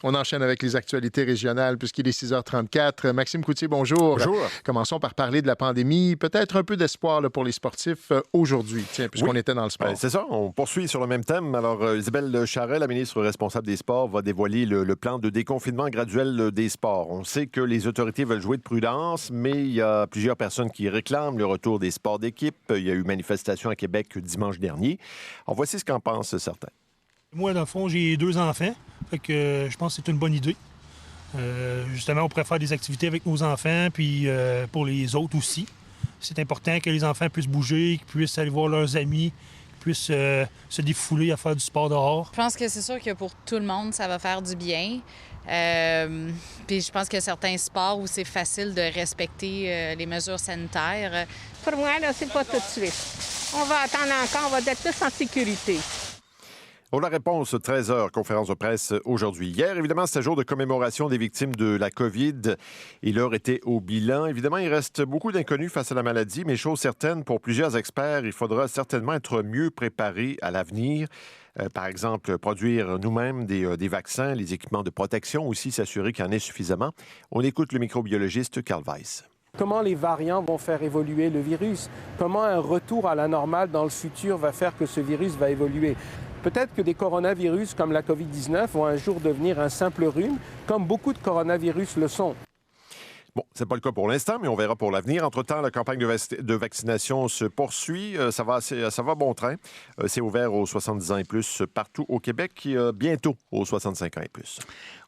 On enchaîne avec les actualités régionales puisqu'il est 6h34. Maxime Coutier, bonjour. Bonjour. Commençons par parler de la pandémie. Peut-être un peu d'espoir là, pour les sportifs aujourd'hui, puisqu'on était dans le sport. C'est ça, on poursuit sur le même thème. Alors, Isabelle Charest, la ministre responsable des sports, va dévoiler le plan de déconfinement graduel des sports. On sait que les autorités veulent jouer de prudence, mais il y a plusieurs personnes qui réclament le retour des sports d'équipe. Il y a eu manifestation à Québec dimanche dernier. Alors, voici ce qu'en pensent certains. Moi, dans le fond, j'ai 2 enfants. Fait que je pense que c'est une bonne idée. Justement, on pourrait faire des activités avec nos enfants, puis pour les autres aussi. C'est important que les enfants puissent bouger, qu'ils puissent aller voir leurs amis, qu'ils puissent se défouler à faire du sport dehors. Je pense que c'est sûr que pour tout le monde, ça va faire du bien. Puis je pense qu'il y a certains sports où c'est facile de respecter les mesures sanitaires. Pour moi, là, c'est pas tout de suite. On va attendre encore, on va être tous en sécurité. On a réponse 13h, conférence de presse aujourd'hui. Hier, évidemment, c'était jour de commémoration des victimes de la COVID et l'heure était au bilan. Évidemment, il reste beaucoup d'inconnus face à la maladie, mais chose certaine, pour plusieurs experts, il faudra certainement être mieux préparé à l'avenir. Par exemple, produire nous-mêmes des vaccins, les équipements de protection aussi, s'assurer qu'il y en ait suffisamment. On écoute le microbiologiste Carl Weiss. Comment les variants vont faire évoluer le virus? Comment un retour à la normale dans le futur va faire que ce virus va évoluer? Peut-être que des coronavirus comme la COVID-19 vont un jour devenir un simple rhume, comme beaucoup de coronavirus le sont. Bon, ce n'est pas le cas pour l'instant, mais on verra pour l'avenir. Entre-temps, la campagne de vaccination se poursuit. Ça va bon train. C'est ouvert aux 70 ans et plus partout au Québec et bientôt aux 65 ans et plus.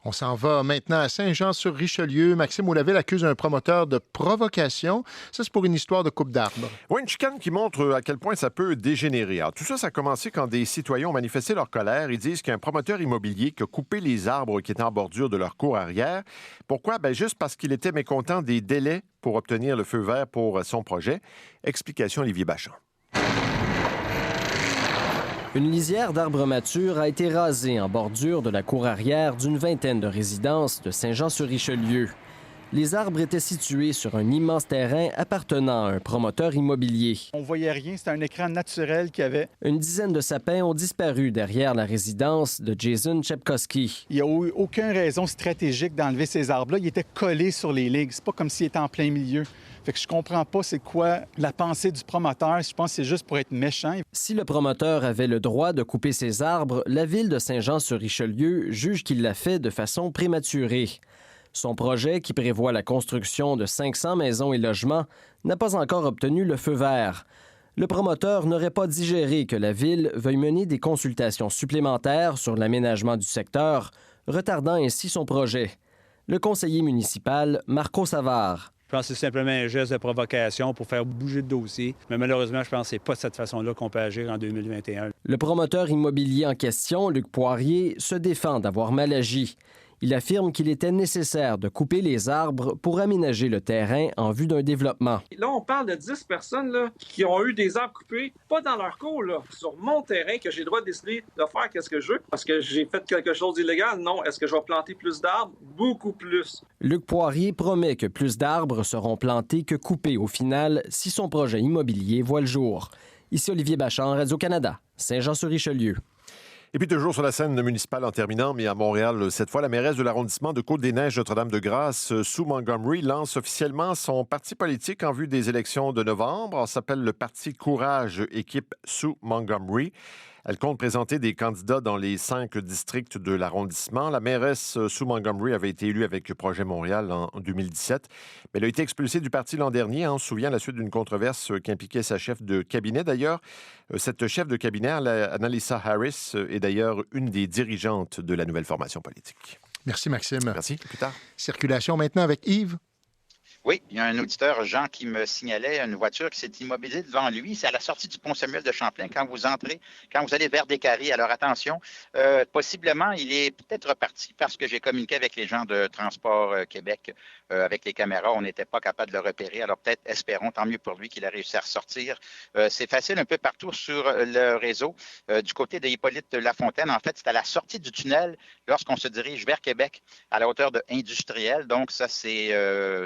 On s'en va maintenant à Saint-Jean-sur-Richelieu. Maxime Olaville accuse un promoteur de provocation. Ça, c'est pour une histoire de coupe d'arbres. Oui, une chicane qui montre à quel point ça peut dégénérer. Alors, tout ça, ça a commencé quand des citoyens ont manifesté leur colère. Ils disent qu'il y a un promoteur immobilier qui a coupé les arbres qui étaient en bordure de leur cour arrière. Pourquoi? Bien, juste parce qu'il était mécontent des délais pour obtenir le feu vert pour son projet. Explication Olivier Bachand. Une lisière d'arbres matures a été rasée en bordure de la cour arrière d'une vingtaine de résidences de Saint-Jean-sur-Richelieu. Les arbres étaient situés sur un immense terrain appartenant à un promoteur immobilier. On voyait rien, c'était un écran naturel qu'il y avait. Une dizaine de sapins ont disparu derrière la résidence de Jason Chepkowski. Il n'y a eu aucune raison stratégique d'enlever ces arbres-là. Ils étaient collés sur les ligues. C'est pas comme s'ils étaient en plein milieu. Fait que je comprends pas c'est quoi la pensée du promoteur. Je pense que c'est juste pour être méchant. Si le promoteur avait le droit de couper ses arbres, la ville de Saint-Jean-sur-Richelieu juge qu'il l'a fait de façon prématurée. Son projet, qui prévoit la construction de 500 maisons et logements, n'a pas encore obtenu le feu vert. Le promoteur n'aurait pas digéré que la ville veuille mener des consultations supplémentaires sur l'aménagement du secteur, retardant ainsi son projet. Le conseiller municipal, Marco Savard. Je pense que c'est simplement un geste de provocation pour faire bouger le dossier. Mais malheureusement, je pense que c'est pas de cette façon-là qu'on peut agir en 2021. Le promoteur immobilier en question, Luc Poirier, se défend d'avoir mal agi. Il affirme qu'il était nécessaire de couper les arbres pour aménager le terrain en vue d'un développement. Là, on parle de 10 personnes là, qui ont eu des arbres coupés, pas dans leur cour, là, sur mon terrain, que j'ai le droit de décider de faire qu'est-ce que je veux. Parce que j'ai fait quelque chose d'illégal? Non. Est-ce que je vais planter plus d'arbres? Beaucoup plus. Luc Poirier promet que plus d'arbres seront plantés que coupés au final si son projet immobilier voit le jour. Ici Olivier Bachand, Radio-Canada, Saint-Jean-sur-Richelieu. Et puis toujours sur la scène municipale en terminant, mais à Montréal, cette fois, la mairesse de l'arrondissement de Côte-des-Neiges, Notre-Dame-de-Grâce, Sue Montgomery, lance officiellement son parti politique en vue des élections de novembre. Ça s'appelle le Parti Courage Équipe Sue Montgomery. Elle compte présenter des candidats dans les 5 districts de l'arrondissement. La mairesse Sue Montgomery avait été élue avec Projet Montréal en 2017. Mais elle a été expulsée du parti l'an dernier. On se souvient à la suite d'une controverse qui impliquait sa chef de cabinet. D'ailleurs, cette chef de cabinet, Annalisa Harris, est d'ailleurs une des dirigeantes de la nouvelle formation politique. Merci, Maxime. Merci. Plus tard. Circulation maintenant avec Yves. Oui, il y a un auditeur, Jean, qui me signalait une voiture qui s'est immobilisée devant lui. C'est à la sortie du pont Samuel de Champlain, quand vous allez vers Descaries. Alors attention, possiblement, il est peut-être reparti parce que j'ai communiqué avec les gens de Transport Québec. Avec les caméras, on n'était pas capable de le repérer. Alors peut-être, espérons, tant mieux pour lui qu'il a réussi à ressortir. C'est facile un peu partout sur le réseau. Du côté de Hippolyte Lafontaine, en fait, c'est à la sortie du tunnel lorsqu'on se dirige vers Québec, à la hauteur de Industriel. Donc ça, c'est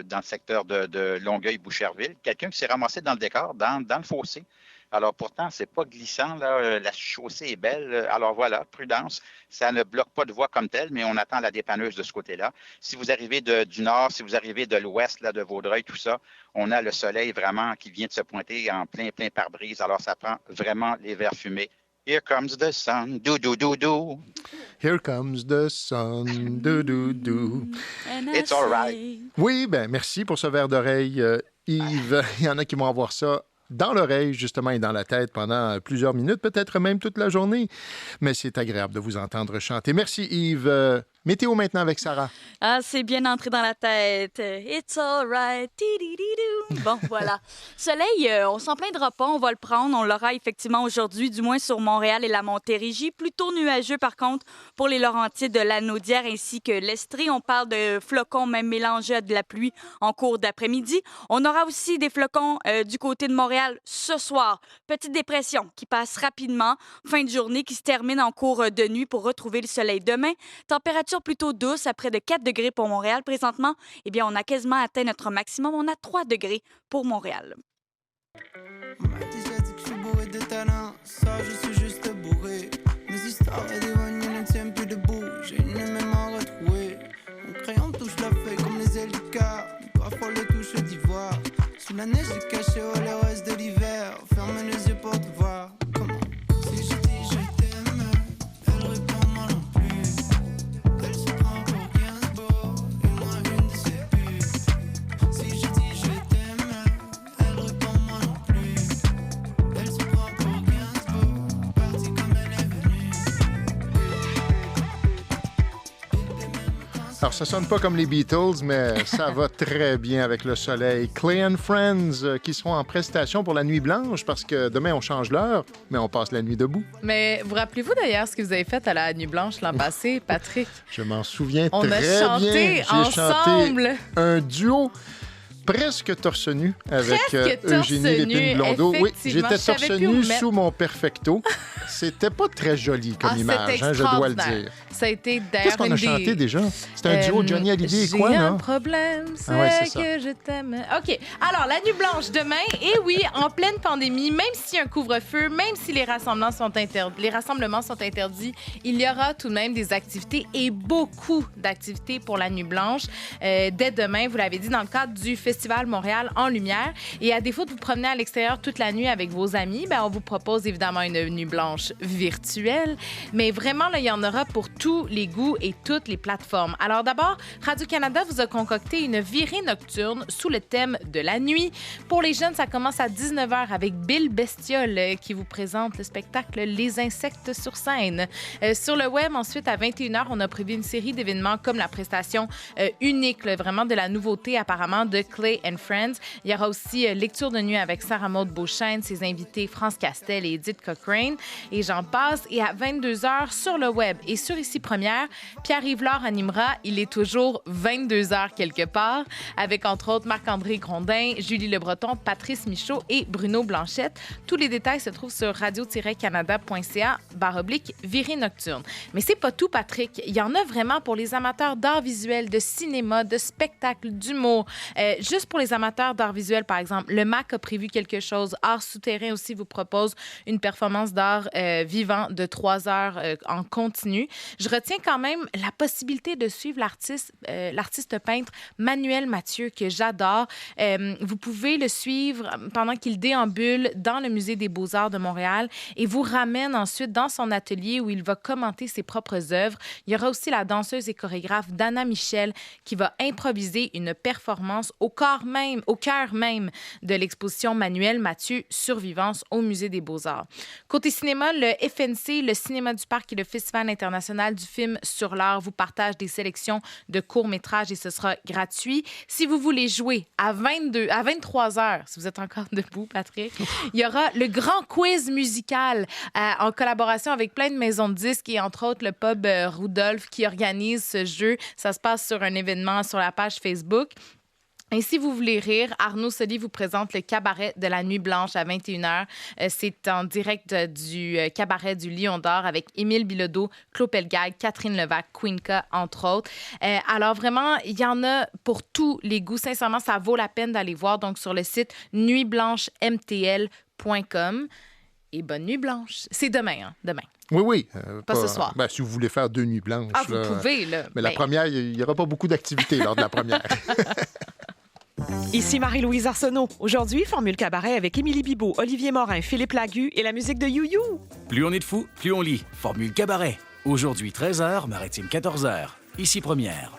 dans le secteur de Longueuil-Boucherville. Quelqu'un qui s'est ramassé dans le décor, dans le fossé. Alors pourtant, c'est pas glissant, là. La chaussée est belle. Alors voilà, prudence. Ça ne bloque pas de voie comme telle, mais on attend la dépanneuse de ce côté-là. Si vous arrivez du nord, si vous arrivez de l'ouest, là, de Vaudreuil, tout ça, on a le soleil vraiment qui vient de se pointer en plein pare-brise. Alors ça prend vraiment les verres fumés. Here comes the sun, do-do-do-do. Here comes the sun, do-do-do. It's all right. Oui, bien, merci pour ce verre d'oreille, Yves. Il y en a qui vont avoir ça dans l'oreille, justement, et dans la tête pendant plusieurs minutes, peut-être même toute la journée. Mais c'est agréable de vous entendre chanter. Merci, Yves. Météo maintenant avec Sarah. Ah, c'est bien entré dans la tête. It's all right. Bon, voilà. Soleil, on s'en plaindra pas, on va le prendre. On l'aura effectivement aujourd'hui, du moins sur Montréal et la Montérégie. Plutôt nuageux, par contre, pour les Laurentides, de la Naudière ainsi que l'Estrie. On parle de flocons, même mélangés à de la pluie en cours d'après-midi. On aura aussi des flocons du côté de Montréal ce soir. Petite dépression qui passe rapidement. Fin de journée qui se termine en cours de nuit pour retrouver le soleil demain. Température plutôt douce, à près de 4 degrés pour Montréal. Présentement, eh bien, on a quasiment atteint notre maximum. On a 3 degrés pour Montréal. On m'a déjà dit que je suis bourré de talent. Ça, je suis juste bourré. Mes histoires et des wagnes ne tiennent plus debout. J'ai une mémoire retrouvée. Mon crayon touche la feuille comme les ailes du car. Parfois les touches d'ivoire. Sous la neige, j'ai caché les restes de l'hiver. Ferme les yeux pour te voir. Comment? Si je dis je t'aime, elle répond moi non plus. Elle se prend pour 15 beaux et moi une de ses putes. Si je dis je t'aime, elle répond moi non plus. Elle se prend pour 15 beaux, partie comme elle est venue. Alors, ça sonne pas comme les Beatles, mais ça va très bien avec le soleil. Clay & Friends qui seront en prestation pour la Nuit Blanche parce que demain, on change l'heure, mais on passe la nuit debout. Mais vous rappelez-vous d'ailleurs ce que vous avez fait à la Nuit Blanche l'an passé, Patrick? Je m'en souviens On très a bien. chanté ensemble. Chanté un duo presque torse nu avec Eugénie Lépine-Blondeau. Oui, j'étais torse nu sous mon perfecto. C'était pas très joli comme image, je dois le dire. Ça a été d'ailleurs Qu'est-ce qu'on a chanté déjà? C'était un duo Johnny Hallyday et quoi, J'ai non? un problème, c'est que je t'aime. OK. Alors, la Nuit Blanche demain. Et oui, en pleine pandémie, même s'il y a un couvre-feu, même si les rassemblements sont interdits, il y aura tout de même des activités et beaucoup d'activités pour la Nuit Blanche. Dès demain, vous l'avez dit, dans le cadre du Festival Montréal en lumière. Et à défaut de vous promener à l'extérieur toute la nuit avec vos amis, on vous propose évidemment une Nuit Blanche virtuelle. Mais vraiment, là, il y en aura pour tous les goûts et toutes les plateformes. Alors d'abord, Radio-Canada vous a concocté une virée nocturne sous le thème de la nuit. Pour les jeunes, ça commence à 19h avec Bill Bestiole qui vous présente le spectacle Les insectes sur scène. Sur le web, ensuite, à 21h, on a prévu une série d'événements comme la prestation unique, vraiment de la nouveauté apparemment de Clay & Friends. Il y aura aussi lecture de nuit avec Sarah Maud Beauchesne, ses invités France Castel et Edith Cochrane. Et j'en passe. Et à 22h, sur le web et sur Ici Première, Pierre-Yves Laure animera Il est toujours 22h quelque part, avec entre autres Marc-André Grondin, Julie Le Breton, Patrice Michaud et Bruno Blanchette. Tous les détails se trouvent sur radio-canada.ca/virée nocturne. Mais c'est pas tout, Patrick. Il y en a vraiment pour les amateurs d'art visuel, de cinéma, de spectacle, d'humour. Juste pour les amateurs d'art visuel, par exemple, le MAC a prévu quelque chose. Art souterrain aussi vous propose une performance d'art vivant de 3 heures en continu. Je retiens quand même la possibilité de suivre l'artiste peintre Manuel Mathieu, que j'adore. Vous pouvez le suivre pendant qu'il déambule dans le Musée des Beaux-Arts de Montréal et vous ramène ensuite dans son atelier où il va commenter ses propres œuvres. Il y aura aussi la danseuse et chorégraphe Dana Michel qui va improviser une performance au cœur même de l'exposition Manuel Mathieu Survivance au Musée des Beaux-Arts. Côté cinéma, le FNC, le Cinéma du Parc et le Festival international du film sur l'art vous partagent des sélections de courts-métrages et ce sera gratuit. Si vous voulez jouer à 23h, si vous êtes encore debout, Patrick, il y aura le grand quiz musical en collaboration avec plein de maisons de disques et entre autres le pub Rudolph qui organise ce jeu. Ça se passe sur un événement sur la page Facebook. Et si vous voulez rire, Arnaud Soli vous présente le cabaret de la Nuit Blanche à 21h. C'est en direct du cabaret du Lion d'Or avec Émile Bilodeau, Claude Pelgag, Catherine Levac, Queenca, entre autres. Alors vraiment, il y en a pour tous les goûts. Sincèrement, ça vaut la peine d'aller voir donc sur le site nuitblanchemtl.com. Et bonne nuit blanche. C'est demain, demain. Oui. Pas ce soir. Si vous voulez faire 2 nuits blanches. Ah, vous pouvez, là. Mais la première, il n'y aura pas beaucoup d'activités lors de la première. Ici Marie-Louise Arsenault. Aujourd'hui, Formule Cabaret avec Émilie Bibeau, Olivier Morin, Philippe Lagu et la musique de You-You. Plus on est de fous, plus on lit. Formule Cabaret. Aujourd'hui, 13h, Maritime 14h. Ici Première.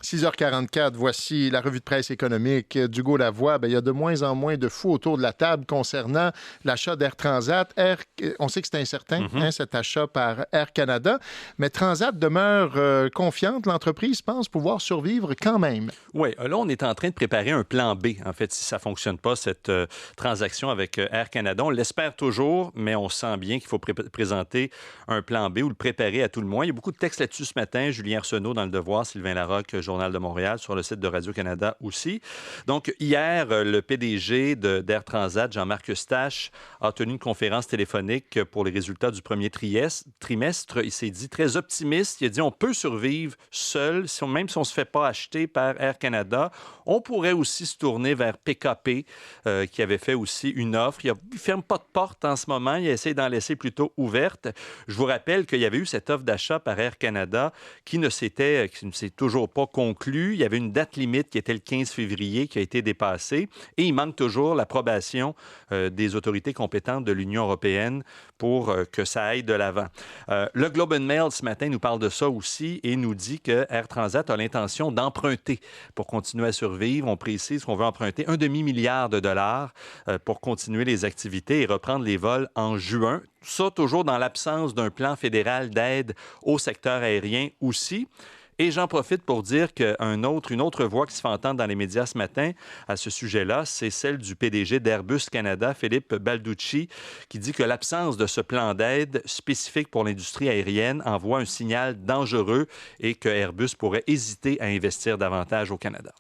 6h44, voici la revue de presse économique d'Hugo Lavoie. Il y a de moins en moins de fous autour de la table concernant l'achat d'Air Transat. On sait que c'est incertain, cet achat par Air Canada, mais Transat demeure confiante. L'entreprise pense pouvoir survivre quand même. Oui, là, on est en train de préparer un plan B, en fait, si ça ne fonctionne pas, cette transaction avec Air Canada. On l'espère toujours, mais on sent bien qu'il faut présenter un plan B ou le préparer à tout le moins. Il y a beaucoup de textes là-dessus ce matin. Julien Arsenault dans Le Devoir, Sylvain Larocque, Journal de Montréal, sur le site de Radio-Canada aussi. Donc, hier, le PDG d'Air Transat, Jean-Marc Eustache, a tenu une conférence téléphonique pour les résultats du premier trimestre. Il s'est dit très optimiste. Il a dit on peut survivre seul, même si on ne se fait pas acheter par Air Canada. On pourrait aussi se tourner vers PKP, qui avait fait aussi une offre. Il ne ferme pas de porte en ce moment. Il essaie d'en laisser plutôt ouverte. Je vous rappelle qu'il y avait eu cette offre d'achat par Air Canada qui ne s'est toujours pas conclue. Il y avait une date limite qui était le 15 février qui a été dépassée et il manque toujours l'approbation des autorités compétentes de l'Union européenne pour que ça aille de l'avant. Le Globe and Mail ce matin nous parle de ça aussi et nous dit que Air Transat a l'intention d'emprunter pour continuer à survivre. On précise qu'on veut emprunter $1,5 milliard pour continuer les activités et reprendre les vols en juin. Ça, toujours dans l'absence d'un plan fédéral d'aide au secteur aérien aussi. Et j'en profite pour dire qu'une autre voix qui se fait entendre dans les médias ce matin à ce sujet-là, c'est celle du PDG d'Airbus Canada, Philippe Balducci, qui dit que l'absence de ce plan d'aide spécifique pour l'industrie aérienne envoie un signal dangereux et que Airbus pourrait hésiter à investir davantage au Canada.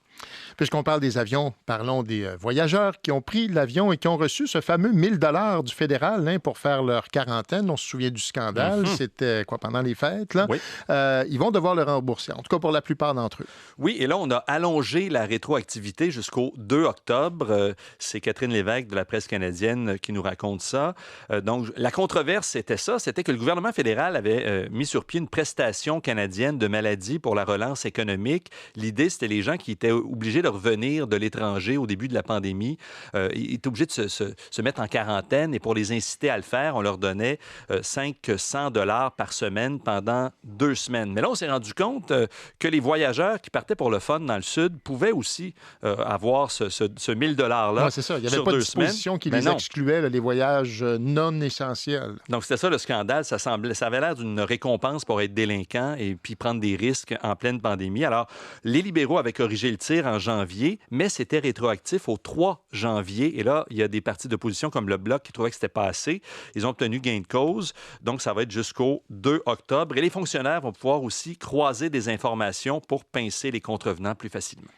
Puisqu'on parle des avions, parlons des voyageurs qui ont pris l'avion et qui ont reçu ce fameux $1,000 du fédéral pour faire leur quarantaine. On se souvient du scandale. C'était pendant les fêtes? Là? Oui. Ils vont devoir le rembourser, en tout cas pour la plupart d'entre eux. Oui, et là, on a allongé la rétroactivité jusqu'au 2 octobre. C'est Catherine Lévesque de la presse canadienne qui nous raconte ça. Donc, la controverse, c'était que le gouvernement fédéral avait mis sur pied une prestation canadienne de maladie pour la relance économique. L'idée, c'était les gens qui étaient obligés de revenir de l'étranger au début de la pandémie. Ils étaient obligés de se mettre en quarantaine et pour les inciter à le faire, on leur donnait $500 par semaine pendant 2 semaines. Mais là, on s'est rendu compte que les voyageurs qui partaient pour le fun dans le Sud pouvaient aussi avoir ce $1,000-là. Ouais, c'est ça. Il n'y avait pas de disposition qui les excluait, les voyages non essentiels. Donc, c'était ça le scandale. Ça avait l'air d'une récompense pour être délinquant et puis prendre des risques en pleine pandémie. Alors, les libéraux avaient corrigé le tir en janvier, mais c'était rétroactif au 3 janvier. Et là, il y a des partis d'opposition comme le Bloc qui trouvaient que c'était pas assez. Ils ont obtenu gain de cause. Donc, ça va être jusqu'au 2 octobre. Et les fonctionnaires vont pouvoir aussi croiser des informations pour pincer les contrevenants plus facilement.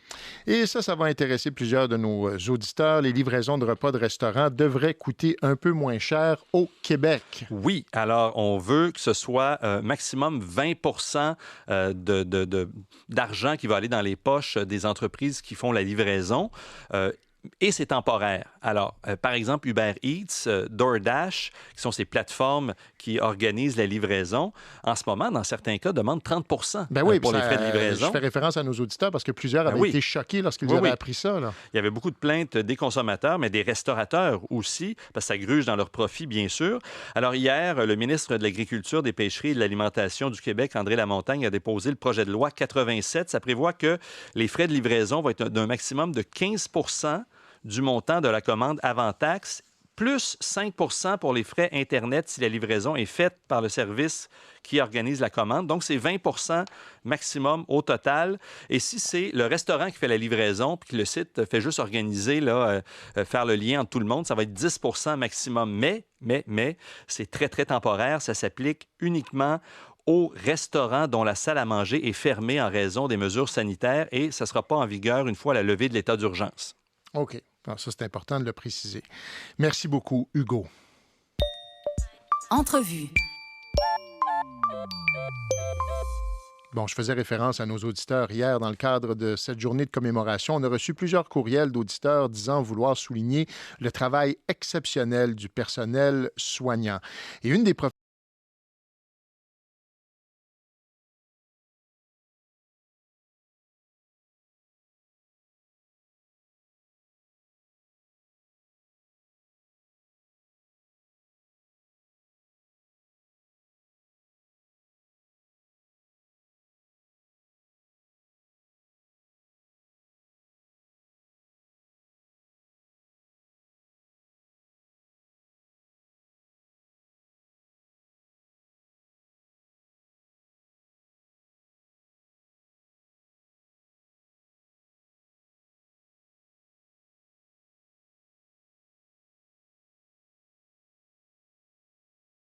Et ça va intéresser plusieurs de nos auditeurs. Les livraisons de repas de restaurants devraient coûter un peu moins cher au Québec. Oui. Alors, on veut que ce soit maximum 20 d'argent qui va aller dans les poches des entreprises qui font la livraison. Et c'est temporaire. Alors, par exemple, Uber Eats, DoorDash, qui sont ces plateformes qui organisent la livraison, en ce moment, dans certains cas, demandent 30 pour les frais de livraison. Je fais référence à nos auditeurs parce que plusieurs avaient été choqués lorsqu'ils avaient appris ça. Là. Il y avait beaucoup de plaintes des consommateurs, mais des restaurateurs aussi, parce que ça gruge dans leur profit, bien sûr. Alors, hier, le ministre de l'Agriculture, des Pêcheries et de l'Alimentation du Québec, André Lamontagne, a déposé le projet de loi 87. Ça prévoit que les frais de livraison vont être d'un maximum de 15 du montant de la commande avant taxe, plus 5 pour les frais Internet si la livraison est faite par le service qui organise la commande. Donc, c'est 20 maximum au total. Et si c'est le restaurant qui fait la livraison puis que le site fait juste organiser, faire le lien entre tout le monde, ça va être 10 maximum. Mais, c'est très, très temporaire. Ça s'applique uniquement aux restaurants dont la salle à manger est fermée en raison des mesures sanitaires et ça ne sera pas en vigueur une fois la levée de l'état d'urgence. OK. Alors, ça, c'est important de le préciser. Merci beaucoup, Hugo. Entrevue. Bon, je faisais référence à nos auditeurs hier dans le cadre de cette journée de commémoration. On a reçu plusieurs courriels d'auditeurs disant vouloir souligner le travail exceptionnel du personnel soignant. Et une des